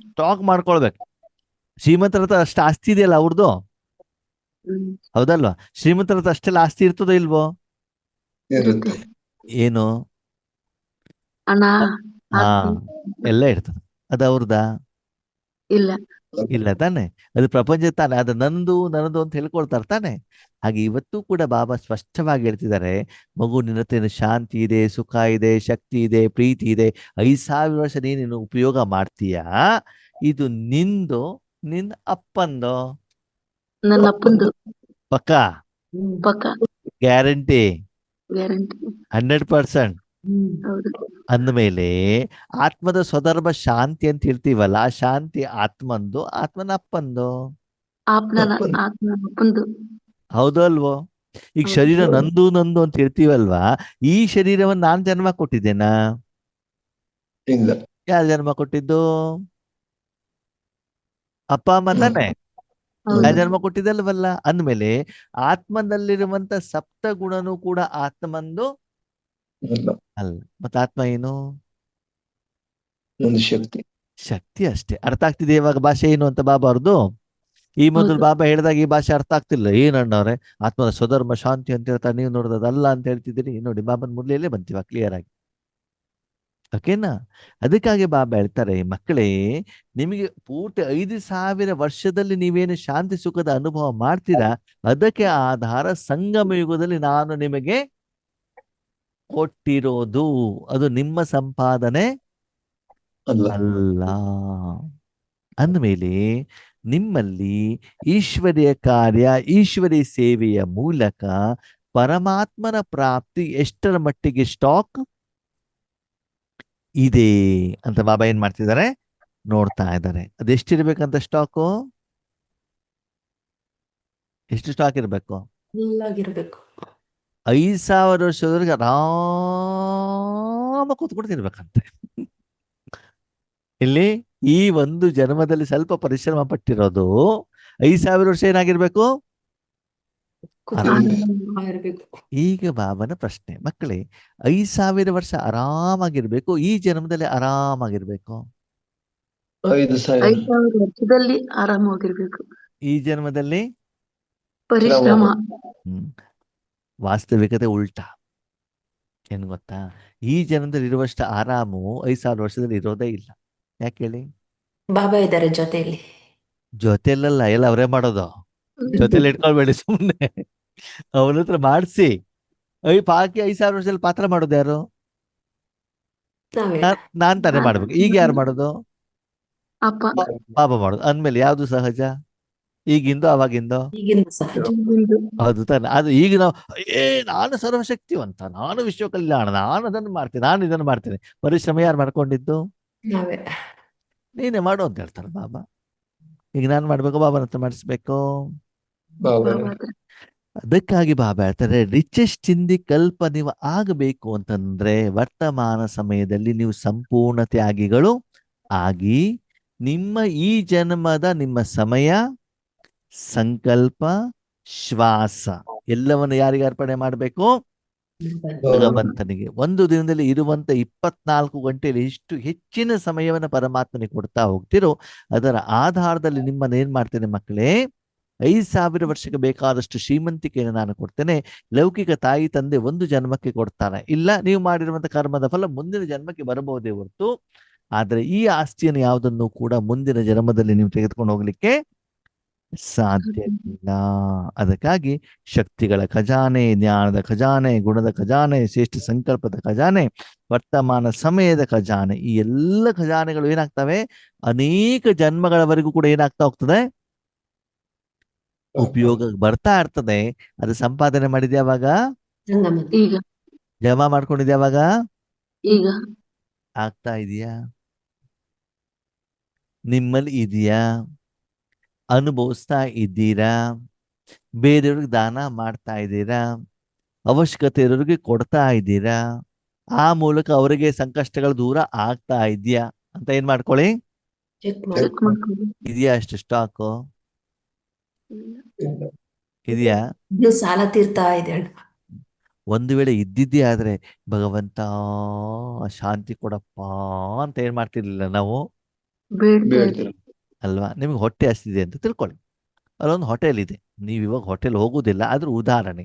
ಸ್ಟಾಕ್ ಮಾಡ್ಕೊಳ್ಬೇಕು. ಶ್ರೀಮಂತರ ಹತ್ರ ಅಷ್ಟು ಆಸ್ತಿ ಇದೆಯಲ್ಲ ಅವ್ರದ್ದು, ಹೌದಲ್ವಾ? ಶ್ರೀಮಂತರ ಹತ್ರ ಅಷ್ಟೆಲ್ಲ ಆಸ್ತಿ ಇರ್ತದೋ ಇಲ್ವೋ? ಇರುತ್ತೆ. ಏನು? ಹಣ, ಹಾ, ಆಸ್ತಿ ಎಲ್ಲ ಇರ್ತದೆ. ಅದು ಅವ್ರದಾ? ಇಲ್ಲ. ಇಲ್ಲ ತಾನೆ. ಅದು ಪ್ರಪಂಚ ತಾನೆ. ಅದು ನಂದು ನನ್ನದು ಅಂತ ಹೇಳ್ಕೊಳ್ತಾರೆ ತಾನೆ. ಹಾಗೆ ಇವತ್ತು ಕೂಡ ಬಾಬಾ ಸ್ಪಷ್ಟವಾಗಿ ಹೇಳ್ತಿದ್ದಾರೆ, ಮಗು ನಿನ್ನ ಹತ್ರ ಶಾಂತಿ ಇದೆ, ಸುಖ ಇದೆ, ಶಕ್ತಿ ಇದೆ, ಪ್ರೀತಿ ಇದೆ. 5,000 ವರ್ಷ ನೀನು ಉಪಯೋಗ ಮಾಡ್ತೀಯಾ, ಇದು ನಿಂದು, ನಿನ್ನ ಅಪ್ಪಂದು? ನನ್ನ ಅಪ್ಪಂದು. ಪಕ್ಕ? ಪಕ್ಕ. ಗ್ಯಾರಂಟಿ? ಗ್ಯಾರಂಟಿ. 100%? ಹೌದು. ಅಂದಮೇಲೆ ಆತ್ಮದ ಸ್ವಧರ್ಮ ಶಾಂತಿ ಅಂತ ಹೇಳ್ತೀವಲ್ಲ, ಆ ಶಾಂತಿ ಆತ್ಮಂದು, ಆತ್ಮನ ಅಪ್ಪಂದು? ಆತ್ಮನ ಅಪ್ಪಂದು. ಹೌದು ಅಲ್ವೋ? ಈಗ ಹೌದು. ಶರೀರ ನಂದು ನಂದು ಅಂತ ಹೇಳ್ತೀವಲ್ವಾ, ಈ ಶರೀರವನ್ನು ನಾನ್ ಜನ್ಮ ಕೊಟ್ಟಿದ್ದೇನಾ? ಇಲ್ಲ. ಯಾರು ಜನ್ಮ ಕೊಟ್ಟಿದ್ದು? ಅಪ್ಪ ಅಮ್ಮ ತಾನೆ. ಹೌದು. ಯಾರು ಜನ್ಮ ಕೊಟ್ಟಿದ್ದಲ್ವಲ್ಲ? ಅಂದ್ಮೇಲೆ ಆತ್ಮದಲ್ಲಿರುವಂತ ಸಪ್ತ ಗುಣನೂ ಕೂಡ ಆತ್ಮಂದು ಇಲ್ಲ. ಅಲ್ಲ. ಮತ್ತೆ ಆತ್ಮ ಏನು? ಒಂದು ಶಕ್ತಿ. ಶಕ್ತಿ ಅಷ್ಟೇ. ಅರ್ಥ ಆಗ್ತಿದೆ ಇವಾಗ ಭಾಷೆ ಏನು ಅಂತ ಬಾಬಾ ಅವ್ರದ್ದು? ಈ ಮೊದಲು ಹೌದು. ಬಾಬಾ ಹೇಳಿದಾಗ ಈ ಭಾಷೆ ಅರ್ಥ ಆಗ್ತಿಲ್ಲ. ಏನಣ್ಣವ್ರೆ, ಆತ್ಮದ ಸ್ವಧರ್ಮ ಶಾಂತಿ ಅಂತ ಹೇಳ್ತಾರೆ, ನೀವು ನೋಡಿದಲ್ಲ ಅಂತ ಹೇಳ್ತಿದ್ದೀರಿ. ನೋಡಿ ಬಾಬನ ಮುರ್ಲಿಯಲ್ಲೇ ಬಂತೀವ ಕ್ಲಿಯರ್ ಆಗಿ. ಓಕೆನಾ? ಅದಕ್ಕಾಗಿ ಬಾಬಾ ಹೇಳ್ತಾರೆ, ಮಕ್ಕಳೇ ನಿಮಗೆ ಪೂರ್ತಿ 5,000 ವರ್ಷದಲ್ಲಿ ನೀವೇನು ಶಾಂತಿ ಸುಖದ ಅನುಭವ ಮಾಡ್ತೀರಾ, ಅದಕ್ಕೆ ಆಧಾರ ಸಂಗಮ ಯುಗದಲ್ಲಿ ನಾನು ನಿಮಗೆ ಕೊಟ್ಟಿರೋದು. ಅದು ನಿಮ್ಮ ಸಂಪಾದನೆ ಅಲ್ಲ. ಅಲ್ಲ. ಅಂದಮೇಲೆ ನಿಮ್ಮಲ್ಲಿ ಈಶ್ವರಿಯ ಕಾರ್ಯ, ಈಶ್ವರಿ ಸೇವೆಯ ಮೂಲಕ ಪರಮಾತ್ಮನ ಪ್ರಾಪ್ತಿ ಎಷ್ಟರ ಮಟ್ಟಿಗೆ ಸ್ಟಾಕ್ ಇದೆ ಅಂತ ಬಾಬಾ ಏನ್ ಮಾಡ್ತಿದ್ದಾರೆ, ನೋಡ್ತಾ ಇದ್ದಾರೆ. ಅದೆಷ್ಟಿರ್ಬೇಕಂತ ಸ್ಟಾಕು? ಎಷ್ಟು ಸ್ಟಾಕ್ ಇರ್ಬೇಕು? ಆಗಿರ್ಬೇಕು. 5,000 ವರ್ಷದವರೆಗೆ ಆರಾಮ ಕೂತ್ಕೊಂಡು ತಿನ್ಬೇಕಂತೆ. ಇಲ್ಲಿ ಈ ಒಂದು ಜನ್ಮದಲ್ಲಿ ಸ್ವಲ್ಪ ಪರಿಶ್ರಮ ಪಟ್ಟಿರೋದು 5,000 ವರ್ಷ ಏನಾಗಿರ್ಬೇಕು? ಇರ್ಬೇಕು. ಈಗ ಬಾಬನ ಪ್ರಶ್ನೆ, ಮಕ್ಕಳೇ 5,000 ವರ್ಷ ಆರಾಮಾಗಿರ್ಬೇಕು, ಈ ಜನ್ಮದಲ್ಲಿ ಆರಾಮಾಗಿರ್ಬೇಕು? 5,000. 5,000 ವರ್ಷದಲ್ಲಿ ಆರಾಮವಾಗಿರ್ಬೇಕು. ಈ ಜನ್ಮದಲ್ಲಿ ಪರಿಶ್ರಮ. ವಾಸ್ತವಿಕತೆ ಉಲ್ಟಾ. ಏನ್ ಗೊತ್ತಾ? ಈ ಜನ್ಮದಲ್ಲಿ ಇರುವಷ್ಟು ಆರಾಮು 5,000 ವರ್ಷದಲ್ಲಿ ಇರೋದೇ ಇಲ್ಲ. ಯಾಕೆ ಹೇಳಿ? ಬಾಬಾ ಇದ್ದಾರೆ ಜೊತೆಯಲ್ಲಿ. ಜೊತೆಲಲ್ಲ ಎಲ್ಲ ಅವರೇ ಮಾಡೋದು. ಜೊತೆಲಿ ಇಟ್ಕೊಳ್ಬೇಡಿ ಸುಮ್ಮನೆ. ಅವನ ಹತ್ರ ಮಾಡಿಸಿ ಪಾಕಿ 5,000 ವರ್ಷದಲ್ಲಿ ಪಾತ್ರ ಮಾಡೋದು ಯಾರು? ನಾವೇ. ನಾನ್ ತಾನೇ ಮಾಡ್ಬೇಕು. ಈಗ ಯಾರು ಮಾಡೋದು? ಅಪ್ಪ ಪಾಪ ಮಾಡೋದು ಅಂದ್ಮೇಲೆ ಯಾವ್ದು ಸಹಜ? ಈಗಿಂದು ಅವಾಗಿಂದು? ಈಗಿನ ಸಹಜ. ಬಿಂದು. ಅದು ತಾನೆ. ಅದು ಈಗ ನಾವು ನಾನು ಸರ್ವಶಕ್ತಿವಂತ, ನಾನು ವಿಶ್ವ ಕಲ್ಯಾಣ, ನಾನು ಅದನ್ನು ಮಾಡ್ತೀನಿ, ನಾನು ಇದನ್ನು ಮಾಡ್ತೀನಿ. ಪರಿಶ್ರಮ ಯಾರು ಮಾಡ್ಕೊಂಡಿದ್ದು? ನಾವೇ. ನೀನೇ ಮಾಡು ಅಂತ ಹೇಳ್ತಾರೆ ಬಾಬಾ. ಈಗ ನಾನು ಮಾಡ್ಬೇಕು, ಬಾಬಾನ ಹತ್ರ ಮಾಡಿಸ್ಬೇಕು. ಬಾಬಾ ಬಾಬಾ ಹತ್ರ. ಅದಕ್ಕಾಗಿ ಬಾಬಾ ಹೇಳ್ತಾರೆ, ರಿಚೆಸ್ಟ್ ಇನ್ ದಿ ಕಲ್ಪ ನೀವು ಆಗಬೇಕು ಅಂತಂದ್ರೆ ವರ್ತಮಾನ ಸಮಯದಲ್ಲಿ ನೀವು ಸಂಪೂರ್ಣ ತ್ಯಾಗಿಗಳು ಆಗಿ ನಿಮ್ಮ ಈ ಜನ್ಮದ ನಿಮ್ಮ ಸಮಯ, ಸಂಕಲ್ಪ, ಶ್ವಾಸ ಎಲ್ಲವನ್ನು ಯಾರಿಗೆ ಅರ್ಪಣೆ ಮಾಡಬೇಕು? ಭಗವಂತನಿಗೆ. ಒಂದು ದಿನದಲ್ಲಿ ಇರುವಂತ 24 ಗಂಟೆಯಲ್ಲಿ ಎಷ್ಟು ಹೆಚ್ಚಿನ ಸಮಯವನ್ನು ಪರಮಾತ್ಮನಿಗೆ ಕೊಡ್ತಾ ಹೋಗ್ತಿರೋ ಅದರ ಆಧಾರದಲ್ಲಿ ನಿಮ್ಮನ್ನ ಏನ್ ಮಾಡ್ತೇನೆ ಮಕ್ಕಳೇ, 5,000 ವರ್ಷಕ್ಕೆ ಬೇಕಾದಷ್ಟು ಶ್ರೀಮಂತಿಕೆಯನ್ನು ನಾನು ಕೊಡ್ತೇನೆ. ಲೌಕಿಕ ತಾಯಿ ತಂದೆ ಒಂದು ಜನ್ಮಕ್ಕೆ ಕೊಡ್ತಾನೆ, ಇಲ್ಲ ನೀವು ಮಾಡಿರುವಂತ ಕರ್ಮದ ಫಲ ಮುಂದಿನ ಜನ್ಮಕ್ಕೆ ಬರಬಹುದೇ ಹೊರತು, ಆದ್ರೆ ಈ ಆಸ್ತಿಯನ್ನು ಯಾವುದನ್ನು ಕೂಡ ಮುಂದಿನ ಜನ್ಮದಲ್ಲಿ ನೀವು ತೆಗೆದುಕೊಂಡು ಹೋಗ್ಲಿಕ್ಕೆ ಸಾಧ್ಯ ಇಲ್ಲ. ಅದಕ್ಕಾಗಿ ಶಕ್ತಿಗಳ ಖಜಾನೆ, ಜ್ಞಾನದ ಖಜಾನೆ, ಗುಣದ ಖಜಾನೆ, ಶ್ರೇಷ್ಠ ಸಂಕಲ್ಪದ ಖಜಾನೆ, ವರ್ತಮಾನ ಸಮಯದ ಖಜಾನೆ, ಈ ಎಲ್ಲ ಖಜಾನೆಗಳು ಏನಾಗ್ತವೆ? ಅನೇಕ ಜನ್ಮಗಳವರೆಗೂ ಕೂಡ ಏನಾಗ್ತಾ ಹೋಗ್ತದೆ? ಉಪಯೋಗ ಬರ್ತಾ ಇರ್ತದೆ. ಅದು ಸಂಪಾದನೆ ಮಾಡಿದ್ಯಾವಾಗ? ಸಂಗಮದಲ್ಲಿ. ಈಗ ಜಮಾ ಮಾಡ್ಕೊಂಡಿದ್ಯಾವಾಗ? ಈಗ ಆಗ್ತಾ ಇದೆಯಾ? ನಿಮ್ಮಲ್ಲಿ ಇದೆಯಾ? ಅನುಭವಿಸ್ತಾ ಇದ್ದೀರಾ? ಬೇರೆಯವ್ರಿಗೆ ದಾನ ಮಾಡ್ತಾ ಇದ್ದೀರಾ? ಅವಶ್ಯಕತೆ ಇರೋರಿಗೆ ಕೊಡ್ತಾ ಇದ್ದೀರಾ? ಆ ಮೂಲಕ ಅವರಿಗೆ ಸಂಕಷ್ಟಗಳು ದೂರ ಆಗ್ತಾ ಇದೆಯಾ ಅಂತ ಏನ್ ಮಾಡ್ಕೊಳ್ಳಿ, ಚೆಕ್ ಮಾಡಿ. ಚೆಕ್ ಮಾಡ್ಕೊಳ್ಳಿ. ಇದೆಯಾ ಅಷ್ಟು ಸ್ಟಾಕು? ಇಲ್ಲ. ಇದೆಯಾ? ಇದು ಸಾಲ ತೀರ್ತಾ ಇದೆ ಅಣ್ಣ. ಒಂದು ವೇಳೆ ಇದ್ದಿದ್ದೇ ಆದ್ರೆ ಭಗವಂತ ಶಾಂತಿ ಕೊಡಪ್ಪ ಅಂತ ಏನ್ ಮಾಡ್ತಿರ್ಲಿಲ್ಲ ನಾವು? ಬೇಡ್ತಾ ಬೇಡ್ತೀರ. ಅಲ್ವಾ? ನಿಮ್ಗೆ ಹೊಟ್ಟೆ ಹಸಿದೆ ಅಂತ ತಿಳ್ಕೊಳ್ಳಿ, ಅಲ್ಲೊಂದು ಹೋಟೆಲ್ ಇದೆ, ನೀವು ಇವಾಗ ಹೋಟೆಲ್ ಹೋಗುದಿಲ್ಲ, ಆದ್ರೂ ಉದಾಹರಣೆ,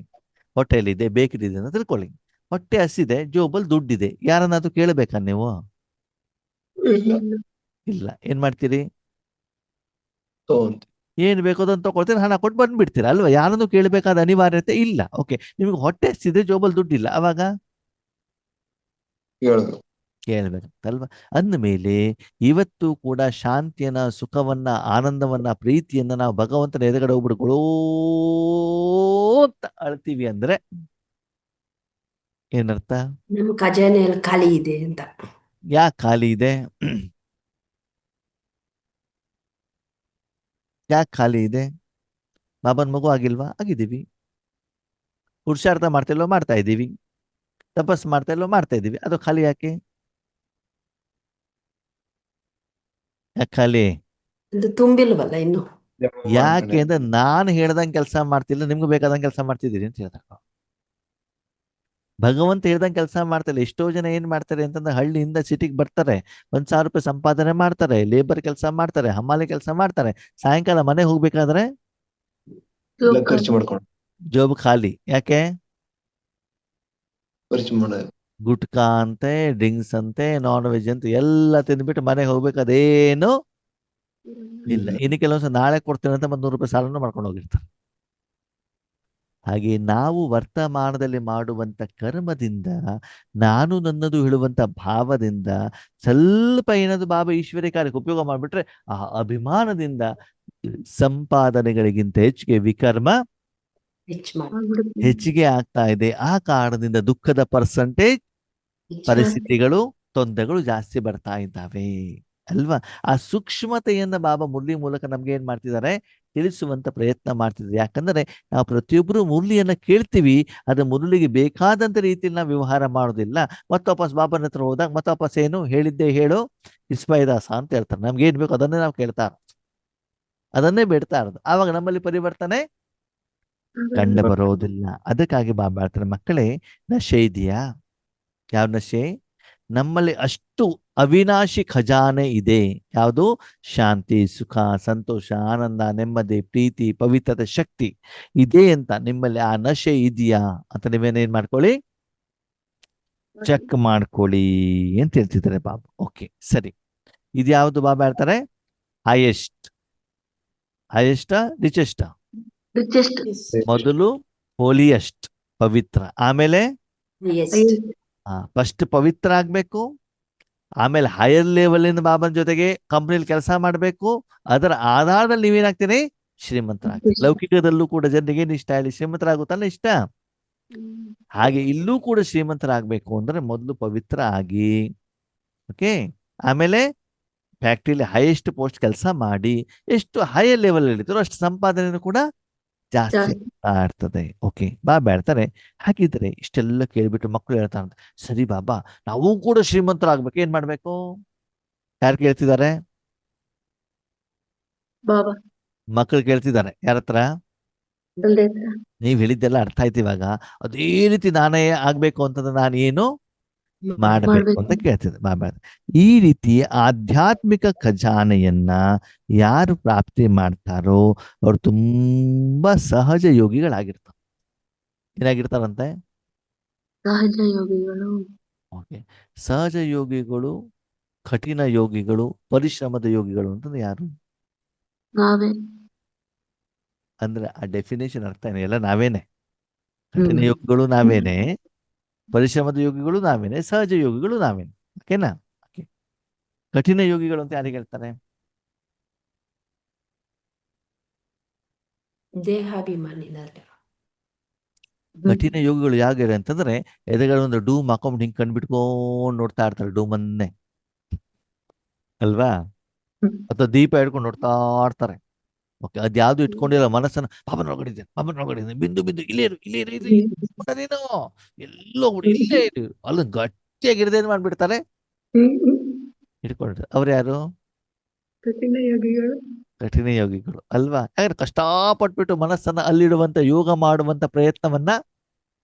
ಹೋಟೆಲ್ ಇದೆ, ಬೇಕರಿ ಇದೆ ಅಂತ ತಿಳ್ಕೊಳ್ಳಿ. ಹೊಟ್ಟೆ ಹಸಿದೆ, ಜೋಬಲ್ ದುಡ್ಡಿದೆ, ಯಾರನ್ನಾದ್ರೂ ಕೇಳಬೇಕಾ ನೀವು? ಇಲ್ಲ. ಇಲ್ಲ. ಏನ್ ಮಾಡ್ತೀರಿ? ತಗೊಂತ ಏನ್ ಬೇಕೋ ಅದನ್ನ ತಗೊಳ್ತೀರಿ, ಹಣ ಕೊಟ್ಟು ಬಂದ್ಬಿಡ್ತೀರಾ ಅಲ್ವಾ? ಯಾರನ್ನು ಕೇಳಬೇಕಾದ ಅನಿವಾರ್ಯತೆ ಇಲ್ಲ. ಓಕೆ, ನಿಮ್ಗೆ ಹೊಟ್ಟೆ ಹಸಿದೆ, ಜೋಬಲ್ ದುಡ್ಡಿಲ್ಲ, ಅವಾಗ ಹೇಳ್ಬೇಕು. ಕೇಳ್ಬೇಕಲ್ವಾ? ಅಂದಮೇಲೆ ಇವತ್ತು ಕೂಡ ಶಾಂತಿಯನ್ನ, ಸುಖವನ್ನ, ಆನಂದವನ್ನ, ಪ್ರೀತಿಯನ್ನ ನಾವು ಭಗವಂತನ ಎದುರುಗಡೆ ಹೋಗ್ಬಿಡ್ಕೊಳ್ಳೋ ಅಂತ ಅಳ್ತೀವಿ ಅಂದ್ರೆ ಏನರ್ಥ? ನಮ್ಮ ಖಜಾನೆಯಲ್ಲಿ ಖಾಲಿ ಇದೆ ಅಂತ. ಯಾಕೆ ಖಾಲಿ ಇದೆ? ಯಾಕೆ ಖಾಲಿ ಇದೆ? ಬಾಬನ್ ಮಗು ಆಗಿಲ್ವಾ? ಆಗಿದ್ದೀವಿ. ಪುರುಷಾರ್ಥ ಮಾಡ್ತಿಲ್ವೋ? ಮಾಡ್ತಾ ಇದ್ದೀವಿ. ತಪಸ್ ಮಾಡ್ತಾ ಇಲ್ವೋ? ಮಾಡ್ತಾ ಇದ್ದೀವಿ. ಅದು ಖಾಲಿ ಯಾಕೆ? ಯಾಕೆ ಖಾಲಿ? ಅದು ತುಂಬಿಲ್ವಲ್ಲ ಇನ್ನು. ಯಾಕೆ ಅಂದ್ರೆ ನಾನು ಹೇಳ್ದಂಗೆ ಕೆಲಸ ಮಾಡ್ತಿಲ್ಲ, ನಿಮ್ಗೆ ಬೇಕಾದಂಗೆ ಕೆಲಸ ಮಾಡ್ತಿದ್ದೀರಿ ಅಂತ ಹೇಳ್ತಾರೆ. ಭಗವಂತ ಹೇಳ್ದಂಗೆ ಕೆಲಸ ಮಾಡ್ತಾರೆ. ಎಷ್ಟೋ ಜನ ಏನ್ ಮಾಡ್ತಾರೆ ಅಂತಂದ್ರೆ ಹಳ್ಳಿಯಿಂದ ಸಿಟಿಗೆ ಬರ್ತಾರೆ, 1,000 ರೂಪಾಯಿ ಸಂಪಾದನೆ ಮಾಡ್ತಾರೆ, ಲೇಬರ್ ಕೆಲಸ ಮಾಡ್ತಾರೆ, ಹಮಾಲಿ ಕೆಲಸ ಮಾಡ್ತಾರೆ, ಸಾಯಂಕಾಲ ಮನೆ ಹೋಗ್ಬೇಕಾದ್ರೆ ಎಲ್ಲ ಖರ್ಚು ಮಾಡ್ಕೊಂಡು ಜೋಬ್ ಖಾಲಿ. ಯಾಕೆ? ಖರ್ಚು ಮಾಡೋದು. ಗುಟ್ಕಾ ಅಂತೆ, ಡ್ರಿಂಕ್ಸ್ ಅಂತೆ, ನಾನ್ ವೆಜ್ ಅಂತ ಎಲ್ಲ ತಿಂದ್ಬಿಟ್ಟು ಮನೆಗೆ ಹೋಗ್ಬೇಕು, ಅದೇನು ಇಲ್ಲ. ಇನ್ನು ಕೆಲವೊಂದ್ಸಲ ನಾಳೆ ಕೊಡ್ತೇನೆ ಅಂತ 100 ರೂಪಾಯಿ ಸಾಲನ್ನು ಮಾಡ್ಕೊಂಡು ಹೋಗಿರ್ತಾರೆ. ಹಾಗೆ ನಾವು ವರ್ತಮಾನದಲ್ಲಿ ಮಾಡುವಂತ ಕರ್ಮದಿಂದ, ನಾನು ನನ್ನದು ಹೇಳುವಂತ ಭಾವದಿಂದ ಸ್ವಲ್ಪ ಏನಾದ್ರು ಬಾಬಾ ಈಶ್ವರ್ಯ ಕಾರ್ಯಕ್ಕೆ ಉಪಯೋಗ ಮಾಡಿಬಿಟ್ರೆ ಆ ಅಭಿಮಾನದಿಂದ ಸಂಪಾದನೆಗಳಿಗಿಂತ ಹೆಚ್ಚಿಗೆ ವಿಕರ್ಮ ಹೆಚ್ಚು ಮಾಡಿ. ಆಗ್ಬಿಡುತ್ತೆ. ಹೆಚ್ಚಿಗೆ ಆಗ್ತಾ ಇದೆ. ಆ ಕಾರಣದಿಂದ ದುಃಖದ ಪರ್ಸೆಂಟೇಜ್, ಪರಿಸ್ಥಿತಿಗಳು, ತೊಂದರೆಗಳು ಜಾಸ್ತಿ ಬರ್ತಾ ಇದ್ದಾವೆ ಅಲ್ವಾ? ಆ ಸೂಕ್ಷ್ಮತೆಯನ್ನ ಬಾಬಾ ಮುರಳಿ ಮೂಲಕ ನಮ್ಗೆ ಏನ್ ಮಾಡ್ತಿದ್ದಾರೆ? ತಿಳಿಸುವಂತ ಪ್ರಯತ್ನ ಮಾಡ್ತಿದ್ದಾರೆ. ಯಾಕಂದ್ರೆ ನಾವು ಪ್ರತಿಯೊಬ್ಬರು ಮುರಳಿಯನ್ನ ಕೇಳ್ತೀವಿ, ಅದು ಮುರಳಿಗೆ ಬೇಕಾದಂತ ರೀತಿಯಲ್ಲಿ ನಾವು ವ್ಯವಹಾರ ಮಾಡೋದಿಲ್ಲ. ಮತ್ತೆ ವಾಪಸ್ ಬಾಬನ ಹತ್ರ ಹೋದಾಗ ಮತ್ತೆ ವಾಪಸ್ ಏನು ಹೇಳಿದ್ದೆ ಹೇಳು ಇಸ್ಮಾಯಿದಾಸ ಅಂತ ಹೇಳ್ತಾರೆ. ನಮ್ಗೆ ಏನ್ ಬೇಕು ಅದನ್ನೇ ನಾವು ಕೇಳ್ತಾ ಇರೋದು, ಅದನ್ನೇ ಬೇಡ್ತಾ ಇರೋದು. ಆವಾಗ ನಮ್ಮಲ್ಲಿ ಪರಿವರ್ತನೆ ಕಂಡು ಬರೋದಿಲ್ಲ. ಅದಕ್ಕಾಗಿ ಬಾಬಾ ಹೇಳ್ತಾರೆ, ಮಕ್ಕಳೇ ನಶೆ ಇದೆಯಾ? ಯಾವ ನಶೆ? ನಮ್ಮಲ್ಲಿ ಅಷ್ಟು ಅವಿನಾಶಿ ಖಜಾನೆ ಇದೆ. ಯಾವುದು? ಶಾಂತಿ, ಸುಖ, ಸಂತೋಷ, ಆನಂದ, ನೆಮ್ಮದಿ, ಪ್ರೀತಿ, ಪವಿತ್ರತೆ, ಶಕ್ತಿ ಇದೆ ಅಂತ ನಿಮ್ಮಲ್ಲಿ ಆ ನಶೆ ಇದೆಯಾ ಅಂತ ನೀವೇನೇನ್ ಮಾಡ್ಕೊಳ್ಳಿ, ಚೆಕ್ ಮಾಡ್ಕೊಳ್ಳಿ ಅಂತ ಹೇಳ್ತಿದ್ದಾರೆ ಬಾಬಾ. ಓಕೆ, ಸರಿ. ಇದ್ಯಾವುದು ಬಾಬಾ ಹೇಳ್ತಾರೆ? Highest highest richest? ರಿಚೆಸ್ಟ್. ಮೊದಲು ಹೋಲಿಯಸ್ಟ್, ಪವಿತ್ರ. ಆಮೇಲೆ ಹೈಯೆಸ್ಟ್. ಫಸ್ಟ್ ಪವಿತ್ರ ಆಗ್ಬೇಕು, ಆಮೇಲೆ ಹೈಯರ್ ಲೆವೆಲ್ ಇಂದ ಬಾಬನ ಜೊತೆಗೆ ಕಂಪ್ನಿಲಿ ಕೆಲಸ ಮಾಡಬೇಕು. ಅದರ ಆಧಾರದಲ್ಲಿ ನೀವೇನಾಗ್ತೀರಿ? ಶ್ರೀಮಂತರಾಗ್ತೀರಿ. ಲೌಕಿಕದಲ್ಲೂ ಕೂಡ ಜನರಿಗೆ ಏನು ಇಷ್ಟ ಹೇಳಿ? ಶ್ರೀಮಂತರಾಗುತ್ತಲ್ಲ ಇಷ್ಟ. ಹಾಗೆ ಇಲ್ಲೂ ಕೂಡ ಶ್ರೀಮಂತರಾಗಬೇಕು ಅಂದ್ರೆ ಮೊದಲು ಪವಿತ್ರ ಆಗಿ, ಓಕೆ, ಆಮೇಲೆ ಫ್ಯಾಕ್ಟ್ರಿಲಿ ಹೈಯೆಸ್ಟ್ ಪೋಸ್ಟ್ ಕೆಲಸ ಮಾಡಿ, ಎಷ್ಟು ಹೈಯರ್ ಲೆವೆಲ್ ಇರ್ತಾರೋ ಅಷ್ಟು ಸಂಪಾದನೆ ಕೂಡ ಜಾಸ್ತಿ ಜಾಸ್ತಿ. ಆಗ್ತಾ ಇರ್ತದೆ. ಓಕೆ, ಬಾಬಾ ಹೇಳ್ತಾರೆ ಹಾಗಿದ್ರೆ ಇಷ್ಟೆಲ್ಲ ಕೇಳ್ಬಿಟ್ಟು ಮಕ್ಕಳು ಹೇಳ್ತಾರಂತೆ, ಸರಿ ಬಾಬಾ ನಾವು ಕೂಡ ಶ್ರೀಮಂತರಾಗ್ಬೇಕು, ಏನ್ ಮಾಡ್ಬೇಕು? ಯಾರು ಕೇಳ್ತಿದ್ದಾರೆ? ಬಾಬಾ ಮಕ್ಕಳು ಕೇಳ್ತಿದ್ದಾರೆ. ಯಾರ ಹತ್ರ? ತಂದೆ ಹತ್ರ. ನೀವ್ ಹೇಳಿದ್ದೆಲ್ಲ ಅರ್ಥ ಆಯ್ತು. ಇವಾಗ ಅದೇ ರೀತಿ ನಾನೇ ಆಗ್ಬೇಕು ಅಂತಂದ್ರೆ ನಾನು ಏನು ಮಾಡಬೇಕು ಮಾಡ್ಬೇಕು. ಅಂತ ಕೇಳ್ತಿದ್ದೆ ಬಾಬಾ. ಈ ರೀತಿ ಆಧ್ಯಾತ್ಮಿಕ ಖಜಾನೆಯನ್ನ ಯಾರು ಪ್ರಾಪ್ತಿ ಮಾಡ್ತಾರೋ ಅವ್ರು ತುಂಬಾ ಸಹಜ ಯೋಗಿಗಳಾಗಿರ್ತಾರೆ. ಏನಾಗಿರ್ತಾರಂತೆ? ಸಹಜ ಯೋಗಿಗಳು. ಓಕೆ, ಸಹಜ ಯೋಗಿಗಳು, ಕಠಿಣ ಯೋಗಿಗಳು, ಪರಿಶ್ರಮದ ಯೋಗಿಗಳು ಅಂತಂದ್ರೆ ಯಾರು? ನಾವೇ. ಅಂದ್ರೆ ಆ ಡೆಫಿನೇಷನ್ ಅರ್ಥ ಏನು? ಎಲ್ಲ ನಾವೇನೆ. ಕಠಿಣ ಯೋಗಿಗಳು ನಾವೇನೆ, ಪರಿಶ್ರಮದ ಯೋಗಿಗಳು ನಾವೇನೆ, ಸಹಜ ಯೋಗಿಗಳು ನಾವೇನೆ. ಓಕೆನಾ? ಓಕೆ, ಕಠಿಣ ಯೋಗಿಗಳು ಅಂತ ಯಾರಿಗೆ ಹೇಳ್ತಾರೆ? ದೇಹಾಭಿಮಾನಿನಲ್ಲಿ. ಕಠಿಣ ಯೋಗಿಗಳು ಯಾವ್ಯಾರ ಅಂತಂದ್ರೆ ಎದುರುಗಡೆ ಒಂದು ಡೂಮ್ ಹಾಕೊಂಡ್ ಹಿಂಗ್ ಕಣ್ಬಿಟ್ಕೊಂಡ್ ನೋಡ್ತಾ ಇರ್ತಾರೆ, ಡೂಮನ್ನೇ ಅಲ್ವಾ? ಅಥವಾ ದೀಪ ಹಿಡ್ಕೊಂಡು ನೋಡ್ತಾ ಇರ್ತಾರೆ. ಓಕೆ, ಅದ್ಯಾವ್ದು ಇಟ್ಕೊಂಡಿಲ್ಲ ಮನಸ್ಸನ್ನ. ಬಾಬನೊಳಗಡೆ ಬಿಂದು ಬಿಂದು ಇಲ್ಲೇ ಇರು, ಇಲ್ಲೇ ಇರು, ಇಲ್ಲೇ ಇರು, ಬಿಡ ನೀನು, ಎಲ್ಲೋ ಬಿಡು, ಇಲ್ಲೇ ಇರು. ಅಲ್ಲಿ ಗಟ್ಟಿಯಾಗಿರದೆ ಏನ್ ಮಾಡ್ಬಿಡ್ತಾರೆ? ಇಟ್ಕೊಂಡಿರ್ತಾರೆ. ಅವ್ರು ಯಾರು? ಕಠಿಣ ಯೋಗಿಗಳು. ಕಠಿಣ ಯೋಗಿಗಳು ಅಲ್ವಾ? ಯಾಕಂದ್ರೆ ಕಷ್ಟಪಟ್ಬಿಟ್ಟು ಮನಸ್ಸನ್ನ ಅಲ್ಲಿಡುವಂತ, ಯೋಗ ಮಾಡುವಂತ ಪ್ರಯತ್ನವನ್ನ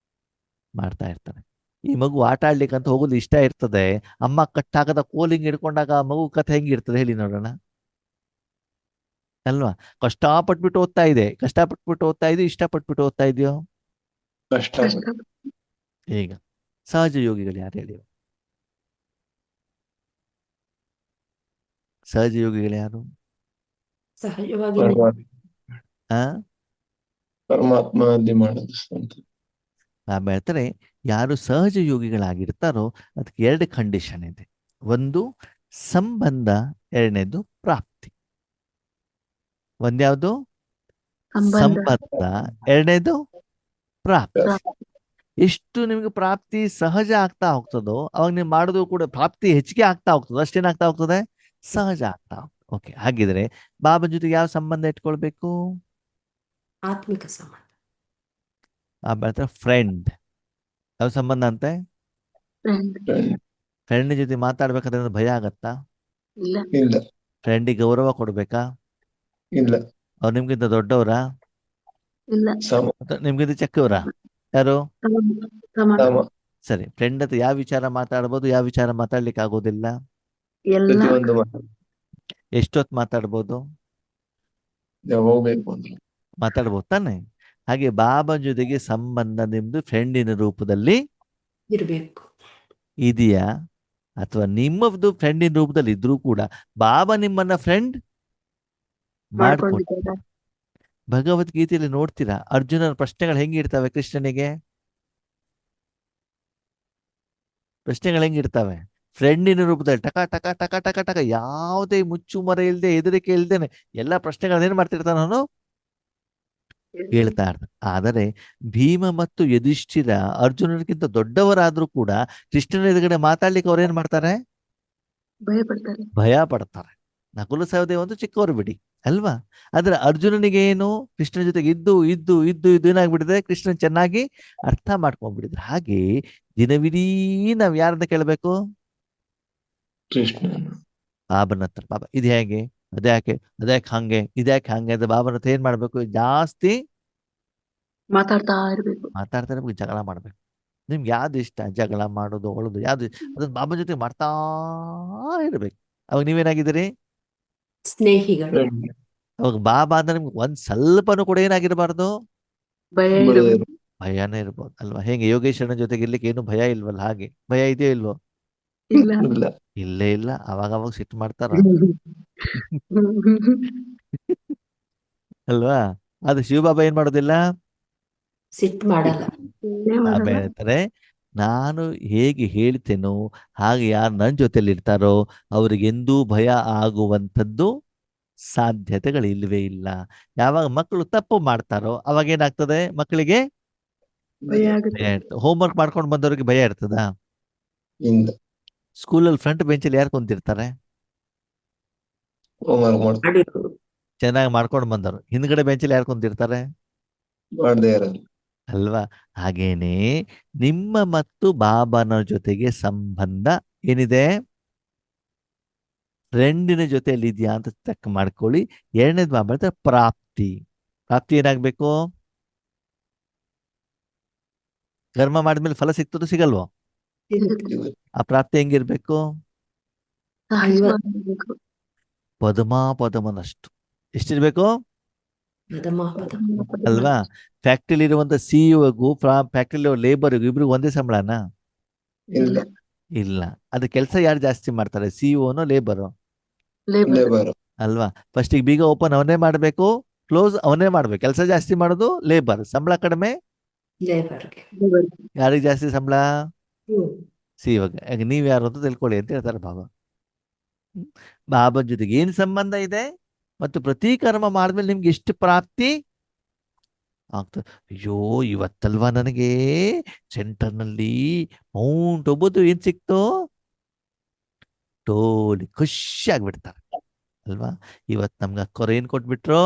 ಮಾಡ್ತಾ ಇರ್ತಾರೆ. ಈ ಮಗು ಆಟ ಆಡ್ಲಿಕ್ಕಂತ ಹೋಗೋದು ಇಷ್ಟ ಇರ್ತದೆ. ಅಮ್ಮ ಕಟ್ಟಾಕದ ಕೋಲಿಂಗ್ ಹಿಡ್ಕೊಂಡಾಗ ಆ ಮಗು ಕಥೆ ಹೆಂಗಿರ್ತದೆ ಹೇಳಿ ನೋಡೋಣ, ಅಲ್ವಾ? ಕಷ್ಟಪಟ್ಬಿಟ್ಟು ಓದ್ತಾ ಇದೆ, ಕಷ್ಟಪಟ್ಬಿಟ್ಟು ಓದ್ತಾ ಇದೆಯೋ, ಇಷ್ಟಪಟ್ಬಿಟ್ಟು ಓದ್ತಾ ಇದೆಯೋ? ಕಷ್ಟ. ಈಗ ಸಹಜ ಯೋಗಿಗಳು ಯಾರು ಹೇಳಿ? ಸಹಜ ಯೋಗಿಗಳು ಯಾರು? ಸಹಜವಾಗಿ ಆ ಪರಮಾತ್ಮನಲ್ಲಿ ಮಾಡೋದು ಅಂತ. ಬಾಬಾ ಹೇಳ್ತಾರೆ ಯಾರು ಸಹಜ ಯೋಗಿಗಳಾಗಿರ್ತಾರೋ ಅದಕ್ಕೆ ಎರಡು ಕಂಡೀಷನ್ ಇದೆ. ಒಂದು ಸಂಬಂಧ, ಎರಡನೇದು ಪ್ರಾಪ್ತಿ. ಒಂದ್ಯಾವುದು? ಸಂಬಂಧ, ಎರಡನೇದು ಪ್ರಾಪ್ತಿ. ಎಷ್ಟು ನಿಮ್ಗೆ ಪ್ರಾಪ್ತಿ ಸಹಜ ಆಗ್ತಾ ಹೋಗ್ತದೋ ಅವಾಗ ನೀವು ಮಾಡೋದು ಕೂಡ ಪ್ರಾಪ್ತಿ ಹೆಚ್ಚಿಗೆ ಆಗ್ತಾ ಹೋಗ್ತದೆ. ಅಷ್ಟೇನಾಗ್ತಾ ಹೋಗ್ತದೆ? ಸಹಜ ಆಗ್ತಾ ಹೋಗ್ತದೆ. ಓಕೆ, ಹಾಗಿದ್ರೆ ಬಾಬಾ ಜೊತೆಗೆ ಯಾವ ಸಂಬಂಧ ಇಟ್ಕೊಳ್ಬೇಕು? ಆತ್ಮಿಕ ಸಂಬಂಧ. ಬಾಬಾ ಹೇಳ್ತಾರೆ ಫ್ರೆಂಡ್. ಯಾವ ಸಂಬಂಧ ಅಂತೆ? ಫ್ರೆಂಡ್ ಜೊತೆ ಮಾತಾಡ್ಬೇಕಾದ್ರೆ ಭಯ ಆಗತ್ತಾ? ಇಲ್ಲ. ಇಲ್ಲ. ಫ್ರೆಂಡಿಗೆ ಗೌರವ ಕೊಡ್ಬೇಕಾ? ಇಲ್ಲ. ಅವ್ರು ನಿಮ್ಗಿಂತ ದೊಡ್ಡವರಾ? ಇಲ್ಲ. ನಿಮ್ಗಿಂತ ಚಿಕ್ಕವರಾ? ಯಾರು? ಸಮಾನ. ಸರಿ, ಫ್ರೆಂಡ್ ಹತ್ರ ಯಾವ ವಿಚಾರ ಮಾತಾಡ್ಬೋದು, ಯಾವ ವಿಚಾರ ಮಾತಾಡ್ಲಿಕ್ಕೆ ಆಗೋದಿಲ್ಲ? ಎಲ್ಲ. ಪ್ರತಿಯೊಂದು ಎಷ್ಟೊತ್ತು ಮಾತಾಡ್ಬೋದು? ಹೋಗ್ಬೇಕು ಅಂದ್ರೆ ಮಾತಾಡ್ಬೋದು ತಾನೆ? ಹಾಗೆ ಬಾಬಾ ಜೊತೆಗೆ ಸಂಬಂಧ ನಿಮ್ದು ಫ್ರೆಂಡಿನ ರೂಪದಲ್ಲಿ ಇರ್ಬೇಕು. ಇದೆಯಾ? ಅಥವಾ ನಿಮ್ಮದು ಫ್ರೆಂಡಿನ ರೂಪದಲ್ಲಿ ಇದ್ರೂ ಕೂಡ ಬಾಬಾ ನಿಮ್ಮನ್ನ ಫ್ರೆಂಡ್ ಮಾಡ್ಕೊಂಡು. ಮಾಡ್ಕೊಂಡಿದ್ದಾರೆ. ಭಗವದ್ಗೀತೆಯಲ್ಲಿ ನೋಡ್ತೀರಾ ಅರ್ಜುನನ ಪ್ರಶ್ನೆಗಳು ಹೆಂಗಿರ್ತವೆ? ಕೃಷ್ಣನಿಗೆ ಪ್ರಶ್ನೆಗಳು ಹೆಂಗಿರ್ತವೆ? ಫ್ರೆಂಡಿನ ರೂಪದಲ್ಲಿ ಟಕ ಟಕ ಟಕ ಟಕ ಟಕ, ಯಾವುದೇ ಮುಚ್ಚು ಮರ ಇಲ್ದೆ, ಹೆದರಿಕೆ ಇಲ್ದೇನೆ ಎಲ್ಲ ಪ್ರಶ್ನೆಗಳನ್ನ ಏನ್ ಮಾಡ್ತಿರ್ತಾನ ಅವನು? ಹೇಳ್ತಾ ಇರ್ತಾನೆ. ಆದರೆ ಭೀಮ ಮತ್ತು ಯುಧಿಷ್ಠಿರ ಅರ್ಜುನನಿಗಿಂತ ದೊಡ್ಡವರಾದ್ರೂ ಕೂಡ ಕೃಷ್ಣನ ಎದುರುಗಡೆ ಮಾತಾಡ್ಲಿಕ್ಕೆ ಅವ್ರು ಏನ್ ಮಾಡ್ತಾರೆ? ಭಯ ಪಡ್ತಾರೆ. ಭಯ ಪಡ್ತಾರೆ. ನಕುಲ ಸಹದೇವ ಒಂದು ಚಿಕ್ಕವರು ಬಿಡಿ ಅಲ್ವಾ? ಆದ್ರೆ ಅರ್ಜುನನಿಗೆ ಏನು? ಕೃಷ್ಣನ ಜೊತೆಗೆ ಇದ್ದು ಇದ್ದು ಇದ್ದು ಇದ್ದು ಏನಾಗ್ಬಿಟ್ಟಿದೆ? ಕೃಷ್ಣನ್ ಚೆನ್ನಾಗಿ ಅರ್ಥ ಮಾಡ್ಕೊಂಡ್ಬಿಟ್ಟಿದ್ರೆ. ಹಾಗೆ ದಿನವಿಡೀ ನಾವ್ ಯಾರನ್ನ ಕೇಳಬೇಕು? ಕೃಷ್ಣ. ಬಾಬನ ಹತ್ರ. ಬಾಬಾ ಇದು ಹೇಗೆ, ಅದ್ಯಾಕೆ, ಅದ್ಯಾಕೆ ಹಂಗೆ, ಇದ್ಯಾಕೆ ಹಂಗೆ ಅಂತ ಬಾಬನ ಹತ್ರ ಏನ್ ಮಾಡ್ಬೇಕು? ಜಾಸ್ತಿ ಮಾತಾಡ್ತಾ ಇರ್ಬೇಕು. ಮಾತಾಡ್ತಾ ಇರ್ಬೇಕು, ಜಗಳ ಮಾಡ್ಬೇಕು. ನಿಮ್ಗೆ ಯಾವ್ದು ಇಷ್ಟ? ಜಗಳ ಮಾಡೋದು, ಹೊಳೋದು, ಯಾವ್ದು? ಅದನ್ನ ಬಾಬನ ಜೊತೆ ಮಾಡ್ತಾ ಇರ್ಬೇಕು. ಅವಾಗ ನೀವೇನಾಗಿದ್ದೀರಿ? ಸ್ನೇಹಿಗಳು. ಅವಾಗ ಬಾಬಾ ಅಂದ್ರೆ ನಿಮ್ಗೆ ಒಂದ್ ಸ್ವಲ್ಪನೂ ಕೂಡ ಏನಾಗಿರ್ಬಾರ್ದು? ಭಯ ಇರ್ಬೇಕು. ಭಯನೇ ಇರ್ಬೋದು ಅಲ್ವಾ? ಹೇಗೆ ಯೋಗೇಶ್ವರನ ಜೊತೆಗೆ ಇರ್ಲಿಕ್ಕೆ ಏನು ಭಯ ಇಲ್ವಲ್ಲ? ಹಾಗೆ ಭಯ ಇದೆಯೋ ಇಲ್ವೋ? ಇಲ್ಲ. ಇಲ್ಲ. ಇಲ್ಲೇ ಇಲ್ಲ. ಅವಾಗ ಸಿಟ್ಟು ಮಾಡ್ತಾರ. ಅಲ್ವಾ? ಅದು ಶಿವಬಾಬಾ ಏನ್ ಮಾಡೋದಿಲ್ಲ. ಸಿಟ್ಟು ಮಾಡಲ್ಲ. ಏನೇ ಬಾಬಾ ಮಾಡಲ್ಲ. ಹೇಳ್ತಾರೆ, ನಾನು ಹೇಗೆ ಹೇಳ್ತೇನೋ ಹಾಗೆ ಯಾರು ನನ್ನ ಜೊತೆಲಿ ಇರ್ತಾರೋ ಅವ್ರಿಗೆಂದೂ ಭಯ ಆಗುವಂಥದ್ದು ಸಾಧ್ಯತೆಗಳಿಲ್ವೇ ಇಲ್ಲ. ಯಾವಾಗ ಮಕ್ಕಳು ತಪ್ಪು ಮಾಡ್ತಾರೋ ಅವಾಗ ಏನಾಗ್ತದೆ, ಮಕ್ಕಳಿಗೆ ಭಯ ಆಗುತ್ತೆ. ಭಯ ಇರ್ತದೆ. ಹೋಮ್ವರ್ಕ್ ಮಾಡ್ಕೊಂಡು ಬಂದವ್ರಿಗೆ ಭಯ ಇರ್ತದ. ಇಂದ ಸ್ಕೂಲಲ್ಲಿ ಫ್ರಂಟ್ ಬೆಂಚಲ್ಲಿ ಯಾರು ಕುಂತಿರ್ತಾರೆ? ಹೋಮ್ವರ್ಕ್ ಮಾಡ್ತಾರೆ ಮಾಡಿರೋರು. ಚೆನ್ನಾಗಿ ಮಾಡ್ಕೊಂಡು ಬಂದವರು. ಹಿಂದ್ಗಡೆ ಬೆಂಚಲ್ಲಿ ಯಾರು ಕುಂತಿರ್ತಾರೆ? ಮಾಡದೇ ಇರೋದು. ಅಲ್ವಾ? ಹಾಗೇನೆ ನಿಮ್ಮ ಮತ್ತು ಬಾಬಾನ ಜೊತೆಗೆ ಸಂಬಂಧ ಏನಿದೆ, ಫ್ರೆಂಡಿನ ಜೊತೆಯಲ್ಲಿ ಇದೆಯಾ ಅಂತ ಚೆಕ್ ಮಾಡ್ಕೊಳ್ಳಿ. ಎರಡನೇದು ಬಾಬಾ ಹೇಳ್ತಾರೆ ಪ್ರಾಪ್ತಿ. ಪ್ರಾಪ್ತಿ ಏನಾಗ್ಬೇಕು? ಕರ್ಮ ಮಾಡಿದ್ಮೇಲೆ ಫಲ ಸಿಗ್ತದೋ ಸಿಗಲ್ವೋ? ಸಿಗುತ್ತೆ. ಸಿಗುತ್ತೆ. ಆ ಪ್ರಾಪ್ತಿ ಹೆಂಗಿರ್ಬೇಕು? ಸಹಜವಾಗಿರ್ಬೇಕು. ಪದಮನಷ್ಟು. ಎಷ್ಟಿರ್ಬೇಕು? ಪದಮಾಪದ. ಅಲ್ವಾ? ಫ್ಯಾಕ್ಟ್ರಿಲಿ ಇರುವಂತ ಸಿಇಒಗೂ ಫ್ಯಾಕ್ಟ್ರಿಲಿ ಲೇಬರ್ಗೂ ಇಬ್ರಿಗೂ ಒಂದೇ ಸಂಬಳನಾ? ಇಲ್ಲ. ಇಲ್ಲ. ಅದು ಕೆಲಸ ಯಾರು ಜಾಸ್ತಿ ಮಾಡ್ತಾರೆ, ಸಿಇಒನೋ ಲೇಬರು? ಲೇಬರ್. ಲೇಬರ್. ಅಲ್ವಾ? ಫಸ್ಟಿಗೆ ಬೀಗ ಓಪನ್ ಅವನೇ ಮಾಡಬೇಕು, ಕ್ಲೋಸ್ ಅವನೇ ಮಾಡ್ಬೇಕು. ಕೆಲಸ ಜಾಸ್ತಿ ಮಾಡೋದು ಲೇಬರ್, ಸಂಬಳ ಕಡಿಮೆ. ಲೇಬರ್ಗೆ. ಲೇಬರ್. ಯಾರಿಗೆ ಜಾಸ್ತಿ ಸಂಬಳ? ಹ್ಮ್. ಸಿಇಒಗೆ. ಈಗ ನೀವ್ ಯಾರು ಅಂತ ತಿಳ್ಕೊಳ್ಳಿ ಅಂತ ಹೇಳ್ತಾರೆ ಬಾಬಾ. ಬಾಬಾ ಜೊತೆಗೆ ಏನ್ ಸಂಬಂಧ ಇದೆ ಮತ್ತು ಪ್ರತಿ ಕರ್ಮ ಮಾಡಿದ್ಮೇಲೆ ನಿಮ್ಗೆ ಎಷ್ಟು ಪ್ರಾಪ್ತಿ ಆಗ್ತದೆ. ಅಯ್ಯೋ ಇವತ್ತಲ್ವಾ ನನಗೆ ಸೆಂಟರ್ನಲ್ಲಿ ಮೌಂಟ್ ಒಬ್ಬದು ಏನ್ ಸಿಕ್ತೋ, ಟೋಲಿ ಖುಷಿ ಆಗ್ಬಿಡ್ತಾರೆ ಅಲ್ವಾ? ಇವತ್ತು ನಮ್ಗೆ ಅಕ್ಕೋರು ಏನ್ ಕೊಟ್ಬಿಟ್ರು?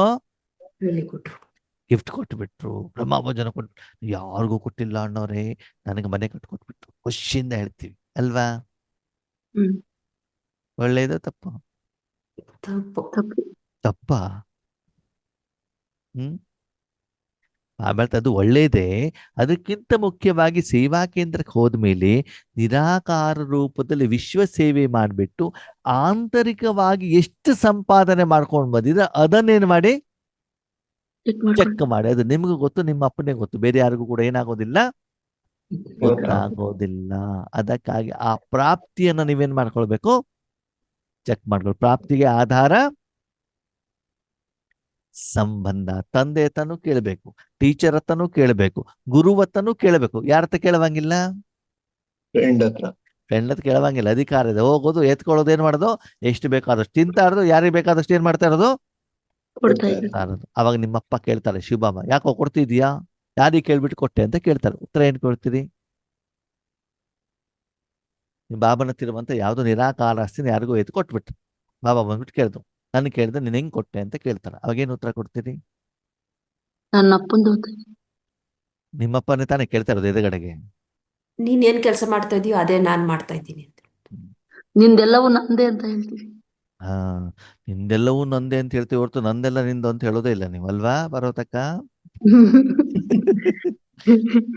ಹೇಳಿಕೊಟ್ರು. ಗಿಫ್ಟ್ ಕೊಟ್ಬಿಟ್ರು, ಬ್ರಹ್ಮಭೋಜನ ಕೊಟ್ಬಿಟ್ರು. ಯಾರಿಗೂ ಕೊಟ್ಟಿಲ್ಲ ಅಣ್ಣವ್ರೆ, ನನಗೆ ಮನೆ ಕಟ್ಕೊಟ್ಬಿಟ್ರು. ಖುಷಿಯಿಂದ ಹೇಳ್ತೀವಿ ಅಲ್ವಾ? ಹ್ಮ್. ಒಳ್ಳೇದು ತಪ್ಪ? ತಪ್ಪು. ತಪ್ಪು. ತಪ್ಪ. ಆಮೇಲೆ ಅದು ಒಳ್ಳೇದೇ. ಅದಕ್ಕಿಂತ ಮುಖ್ಯವಾಗಿ ಸೇವಾ ಕೇಂದ್ರಕ್ಕೆ ಹೋದ್ಮೇಲೆ ನಿರಾಕಾರ ರೂಪದಲ್ಲಿ ವಿಶ್ವ ಸೇವೆ ಮಾಡಿಬಿಟ್ಟು ಆಂತರಿಕವಾಗಿ ಎಷ್ಟು ಸಂಪಾದನೆ ಮಾಡ್ಕೊಂಡು ಬಂದಿದ್ರೆ ಅದನ್ನೇನು ಮಾಡಿ ಚೆಕ್ ಚೆಕ್ ಮಾಡ್ಕೊಂಡು. ಮಾಡಿ. ಅದು ನಿಮ್ಗೂ ಗೊತ್ತು, ನಿಮ್ಮ ಅಪ್ಪನೇ ಗೊತ್ತು, ಬೇರೆ ಯಾರಿಗೂ ಕೂಡ ಏನಾಗೋದಿಲ್ಲ, ಗೊತ್ತಾಗೋದಿಲ್ಲ. ಅದಕ್ಕಾಗಿ ಆ ಪ್ರಾಪ್ತಿಯನ್ನ ನೀವೇನ್ ಮಾಡ್ಕೊಳ್ಬೇಕು, ಚೆಕ್ ಮಾಡ್ಕೊಳ್ಳಿ. ಪ್ರಾಪ್ತಿಗೆ ಆಧಾರ ಸಂಬಂಧ. ತಂದೆ ಹತ್ತನೂ ಕೇಳಬೇಕು, ಟೀಚರ್ ಹತ್ತನೂ ಕೇಳಬೇಕು, ಗುರುವತ್ತನೂ ಕೇಳಬೇಕು. ಯಾರತ್ತ ಕೇಳವಂಗಿಲ್ಲ? ಫ್ರೆಂಡ್ ಹತ್ರ. ಫ್ರೆಂಡ್ ಹತ್ರ ಕೇಳವಂಗಿಲ್ಲ. ಅಧಿಕಾರ ಇದೆ, ಹೋಗೋದು ಎತ್ಕೊಳ್ಳೋದು, ಏನ್ ಮಾಡೋದು, ಎಷ್ಟು ಬೇಕಾದಷ್ಟು ತಿಂತಾ ಇರೋದು, ಯಾರಿಗೆ ಬೇಕಾದಷ್ಟು ಏನ್ ಮಾಡ್ತಾ ಇರೋದು, ಕೊಡ್ತಾ ಇದ್ದೀವಿ. ಕೊಡ್ತಾ ಇರೋದು. ಅವಾಗ ನಿಮ್ಮಪ್ಪ ಕೇಳ್ತಾರೆ, ಶಿವಬಾಬಾ ಯಾಕೋ ಕೊಡ್ತಿದ್ಯಾ, ಯಾರಿಗೆ ಕೇಳ್ಬಿಟ್ಟು ಕೊಟ್ಟೆ ಅಂತ ಕೇಳ್ತಾರೆ. ಉತ್ತರ ಏನ್ ಕೊಡ್ತೀರಿ? ನಿಮ್ ಬಾಬನ ಹತ್ತಿರುವಂತ ಯಾವ್ದೋ ನಿರಾಕಾರ ಆಸ್ತಿನ ಯಾರಿಗೂ ಎತ್ತು ಕೊಟ್ಬಿಟ್ರು. ಬಾಬಾ ಬಂದ್ಬಿಟ್ಟು ಕೇಳ್ದು, ನನ್ ಕೇಳ್ದೆ ನೀನ್ ಹೆಂಗ್ ಕೊಟ್ಟೆ ಅಂತ ಕೇಳ್ತಾರೆ. ಅವಾಗೇನು ಉತ್ತರ ಕೊಡ್ತೀರಿ? ನನ್ನ ಅಪ್ಪಂದು ನಿಮ್ಮಪ್ಪನೇ ತಾನೇ ಕೇಳ್ತಾ ಇರೋದು ಎದುರುಗಡೆಗೆ. ನೀನ್ ಏನ್ ಕೆಲಸ ಮಾಡ್ತಾ ಇದೀಯೋ ಅದೇ ನಾನ್ ಮಾಡ್ತಾ ಇದ್ದೀನಿ ಅಂತ. ನಿಂದೆಲ್ಲವೂ ನಂದೇ ಅಂತ ಹೇಳ್ತೀವಿ. ಹಾ, ನಿಂದೆಲ್ಲವೂ ನಂದೇ ಅಂತ ಹೇಳ್ತೀವಿ ಹೊರತು ನಂದೆಲ್ಲ ನಿಂದು ಅಂತ ಹೇಳೋದೇ ಇಲ್ಲ ನೀವು, ಅಲ್ವಾ ಬರೋತಕ್ಕ?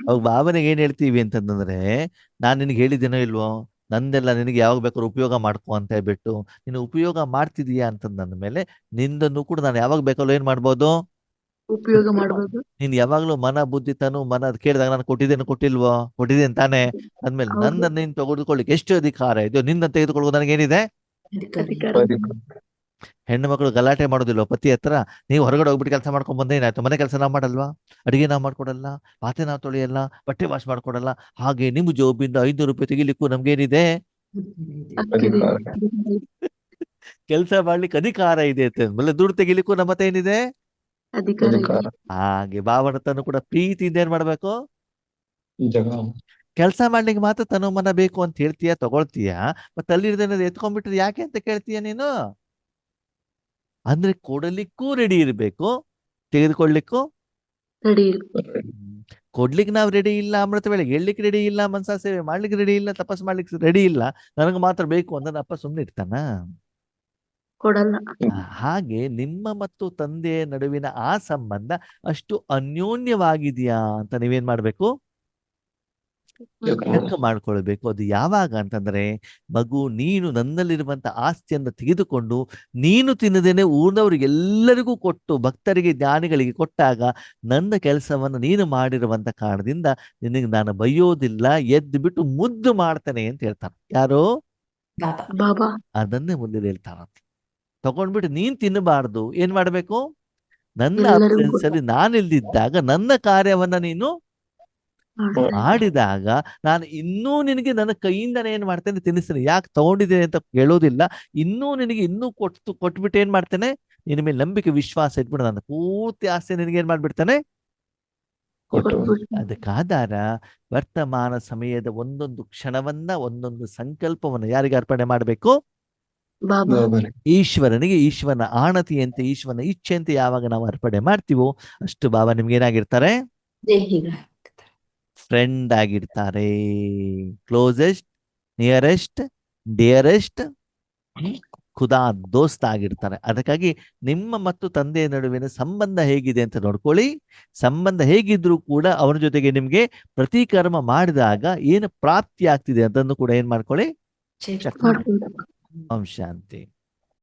ಅವಾಗ ಬಾಬನಿಗೆ ಏನ್ ಹೇಳ್ತೀವಿ ಅಂತಂದ್ರೆ, ನಾನ್ ನಿನಗೆ ಹೇಳಿದ್ದೇನೋ ಇಲ್ವೋ, ನಂದೆಲ್ಲ ನಿನಗೆ ಯಾವಾಗ ಬೇಕಾದ್ರೂ ಉಪಯೋಗ ಮಾಡ್ಕೊ ಅಂತ ಹೇಳ್ಬಿಟ್ಟು ನೀನು ಉಪಯೋಗ ಮಾಡ್ತಿದೀಯಾ ಅಂತಂದ ಮೇಲೆ ನಿಂದನ್ನು ಕೂಡ ನಾನು ಯಾವಾಗ ಬೇಕಾದ್ರೂ ಏನ್ ಮಾಡ್ಬೋದು, ಉಪಯೋಗ ಮಾಡ್ಬೋದು. ನೀನ್ ಯಾವಾಗ್ಲೂ ಮನ ಬುದ್ಧಿ ತನು ಮನ ಅದ್ ಕೇಳಿದಾಗ ನಾನು ಕೊಟ್ಟಿದ್ದೇನೆ ಕೊಟ್ಟಿಲ್ವೋ, ಕೊಟ್ಟಿದ್ದೇನೆ ತಾನೇ. ಅಂದ್ಮೇಲೆ ಹೌದು. ನಂದನ್ನ ನೀನ್ ತೆಗೆದುಕೊಳ್ಳಿಕ್ಕೆ ಎಷ್ಟು ಅಧಿಕಾರ ಇದೆಯೋ ನಿಂದ ತೆಗೆದುಕೊಳ್ಳೋದು ನನಗೇನಿದೆ? ಅಧಿಕಾರ. ಹೆಣ್ಣು ಮಕ್ಕಳು ಗಲಾಟೆ ಮಾಡೋದಿಲ್ವ ಪತಿ ಹತ್ರ? ನೀವು ಹೊರಗಡೆ ಹೋಗ್ಬಿಟ್ಟು ಕೆಲಸ ಮಾಡ್ಕೊಂಡ್ ಬಂದ್ರೆ ಏನಾಯ್ತು, ಮನೆ ಕೆಲಸ ನಾವ್ ಮಾಡಲ್ವಾ, ಅಡಿಗೆ ನಾವ್ ಮಾಡ್ಕೊಡಲ್ಲ, ಪಾತ್ರೆ ನಾವ್ ತೊಳೆಯಲ್ಲ, ಬಟ್ಟೆ ವಾಶ್ ಮಾಡ್ಕೊಡಲ್ಲ. ಹಾಗೆ ನಿಮ್ ಜೋಬಿಂದ 500 ರೂಪಾಯಿ ತೆಗಿಲಿಕ್ಕೂ ನಮ್ಗೇನಿದೆ? ಹಕ್ಕಿದೆ. ಕೆಲಸ ಮಾಡ್ಲಿಕ್ಕೆ ಅಧಿಕಾರ ಇದೆ ಅಂತ ಅಂದ್ಮೇಲೆ ದುಡ್ಡು ತೆಗಿಲಿಕ್ಕೂ ನಮ್ಮ ಹತ್ರ ಏನಿದೆ? ಅಧಿಕಾರ ಇದೆ. ಅಧಿಕಾರ. ಹಾಗೆ ಬಾಬನ ಹತ್ರನೂ ಕೂಡ ಪ್ರೀತಿಯಿಂದ ಏನ್ ಮಾಡ್ಬೇಕು, ಜಗ. ಕೆಲಸ ಮಾಡ್ಲಿಕ್ಕೆ ಮಾತ್ರ ತನು ಮನ ಬೇಕು ಅಂತ ಹೇಳ್ತೀಯ, ತಗೊಳ್ತೀಯ. ಮತ್ತೆ ಅಲ್ಲಿರೋದೇನಾದ್ರು ಎತ್ಕೊಂಡ್ಬಿಟ್ರೆ ಯಾಕೆ ಅಂತ ಕೇಳ್ತೀಯ ನೀನು? ಅಂದ್ರೆ ಕೊಡಲಿಕ್ಕೂ ರೆಡಿ ಇರ್ಬೇಕು, ತೆಗೆದುಕೊಳ್ಳಿಕ್ಕೂ ರೆಡಿ ಇರು. ಕೊಡ್ಲಿಕ್ಕೆ ನಾವು ರೆಡಿ ಇಲ್ಲ, ಅಮೃತ ವೇಳೆಗೆ ಹೇಳಲಿಕ್ಕೆ ರೆಡಿ ಇಲ್ಲ, ಮನಸಾ ಸೇವೆ ಮಾಡ್ಲಿಕ್ಕೆ ರೆಡಿ ಇಲ್ಲ, ತಪಸ್ ಮಾಡ್ಲಿಕ್ಕೆ ರೆಡಿ ಇಲ್ಲ, ನನಗೆ ಮಾತ್ರ ಬೇಕು ಅಂದ್ರೆ ಅಪ್ಪ ಸುಮ್ಮನೆ ಇರ್ತಾನ? ಕೊಡಲ್ಲ. ಹಾಗೆ ನಿಮ್ಮ ಮತ್ತು ತಂದೆಯ ನಡುವಿನ ಆ ಸಂಬಂಧ ಅಷ್ಟು ಅನ್ಯೋನ್ಯವಾಗಿದೆಯಾ ಅಂತ ನೀವೇನ್ ಮಾಡ್ಬೇಕು, ಲೆಕ್ಕ ಮಾಡ್ಕೊಳ್ಬೇಕು. ಅದು ಯಾವಾಗ ಅಂತಂದ್ರೆ, ಮಗು ನೀನು ನನ್ನಲ್ಲಿರುವಂತ ಆಸ್ತಿಯನ್ನು ತೆಗೆದುಕೊಂಡು ನೀನು ತಿನ್ನದೇನೆ ಊರ್ನವ್ರಿಗೆಲ್ಲರಿಗೂ ಕೊಟ್ಟು ಭಕ್ತರಿಗೆ ಜ್ಞಾನಿಗಳಿಗೆ ಕೊಟ್ಟಾಗ ನನ್ನ ಕೆಲಸವನ್ನು ನೀನು ಮಾಡಿರುವಂತ ಕಾರಣದಿಂದ ನಿನಗೆ ನಾನು ಬೈಯೋದಿಲ್ಲ, ಎದ್ದು ಬಿಟ್ಟು ಮುದ್ದು ಮಾಡ್ತೇನೆ ಅಂತ ಹೇಳ್ತಾನೆ. ಯಾರು? ಬಾಬಾ. ಬಾಬಾ. ಅದನ್ನೇ ಮುಂದೆ ಹೇಳ್ತಾರ. ತಗೊಂಡ್ಬಿಟ್ಟು ನೀನ್ ತಿನ್ನಬಾರ್ದು, ಏನ್ ಮಾಡ್ಬೇಕು, ನನ್ನ ಎಲ್ಲರಿಗೂ ಅಬ್ಸೆನ್ಸ್ ಅಲ್ಲಿ ನಾನಿಲ್ದಿದ್ದಾಗ ನನ್ನ ಕಾರ್ಯವನ್ನ ನೀನು ಮಾಡ್ತಾ ಇದ್ದಾರೆ. ಮಾಡಿದಾಗ ನಾನು ಇನ್ನೂ ನಿನಗೆ ನನ್ನ ಕೈಯಿಂದನೇ ಏನ್ ಮಾಡ್ತೇನೆ, ತಿನ್ನಿಸ್ತೇನೆ. ಯಾಕೆ ತಗೊಂಡಿದ್ದೇನೆ ಅಂತ ಕೇಳೋದಿಲ್ಲ, ಇನ್ನೂ ನಿನಗೆ ಇನ್ನೂ ಕೊಟ್ಬಿಟ್ಟು ಏನ್ ಮಾಡ್ತೇನೆ, ನಿನ್ನ ಮೇಲೆ ನಂಬಿಕೆ ವಿಶ್ವಾಸ ಇಟ್ಬಿಟ್ಟು ನನ್ನ ಪೂರ್ತಿ ಆಸ್ತಿ ನಿನಗೆ ಏನ್ ಮಾಡ್ಬಿಡ್ತಾನೆ, ಕೊಟ್ಬಿಟ್ಟು. ಅದಕ್ಕಾದಾರ ವರ್ತಮಾನ ಸಮಯದ ಒಂದೊಂದು ಕ್ಷಣವನ್ನ, ಒಂದೊಂದು ಸಂಕಲ್ಪವನ್ನ ಯಾರಿಗೆ ಅರ್ಪಣೆ ಮಾಡಬೇಕು? ಬಾಬಾ ಬಾಬಾರಿ. ಈಶ್ವರನಿಗೆ. ಈಶ್ವರನ ಆಣತಿಯಂತೆ, ಈಶ್ವರನ ಇಚ್ಛೆಯಂತೆ ಯಾವಾಗ ನಾವು ಅರ್ಪಣೆ ಮಾಡ್ತೀವೋ ಅಷ್ಟು ಬಾಬಾ ನಿಮ್ಗೆ ಏನಾಗಿರ್ತಾರೆ? ಸ್ನೇಹಿತರಾಗಿರ್ತಾರೆ. ಫ್ರೆಂಡ್ ಆಗಿರ್ತಾರೆ. ಕ್ಲೋಸೆಸ್ಟ್, ನಿಯರೆಸ್ಟ್, ಡಿಯರೆಸ್ಟ್, ಖುದಾ ದೋಸ್ತ ಆಗಿರ್ತಾರೆ. ಅದಕ್ಕಾಗಿ ನಿಮ್ಮ ಮತ್ತು ತಂದೆಯ ನಡುವಿನ ಸಂಬಂಧ ಹೇಗಿದೆ ಅಂತ ನೋಡ್ಕೊಳ್ಳಿ. ಸಂಬಂಧ ಹೇಗಿದ್ರು ಕೂಡ ಅವನ ಜೊತೆಗೆ ನಿಮ್ಗೆ ಪ್ರತಿಕರ್ಮ ಮಾಡಿದಾಗ ಏನು ಪ್ರಾಪ್ತಿ ಆಗ್ತಿದೆ ಅದನ್ನು ಕೂಡ ಏನ್ ಮಾಡ್ಕೊಳ್ಳಿ, ಚೆಕ್ ಚೆಕ್ ಮಾಡಿ. ಮಾಡಿ. ಓಂ ಶಾಂತಿ.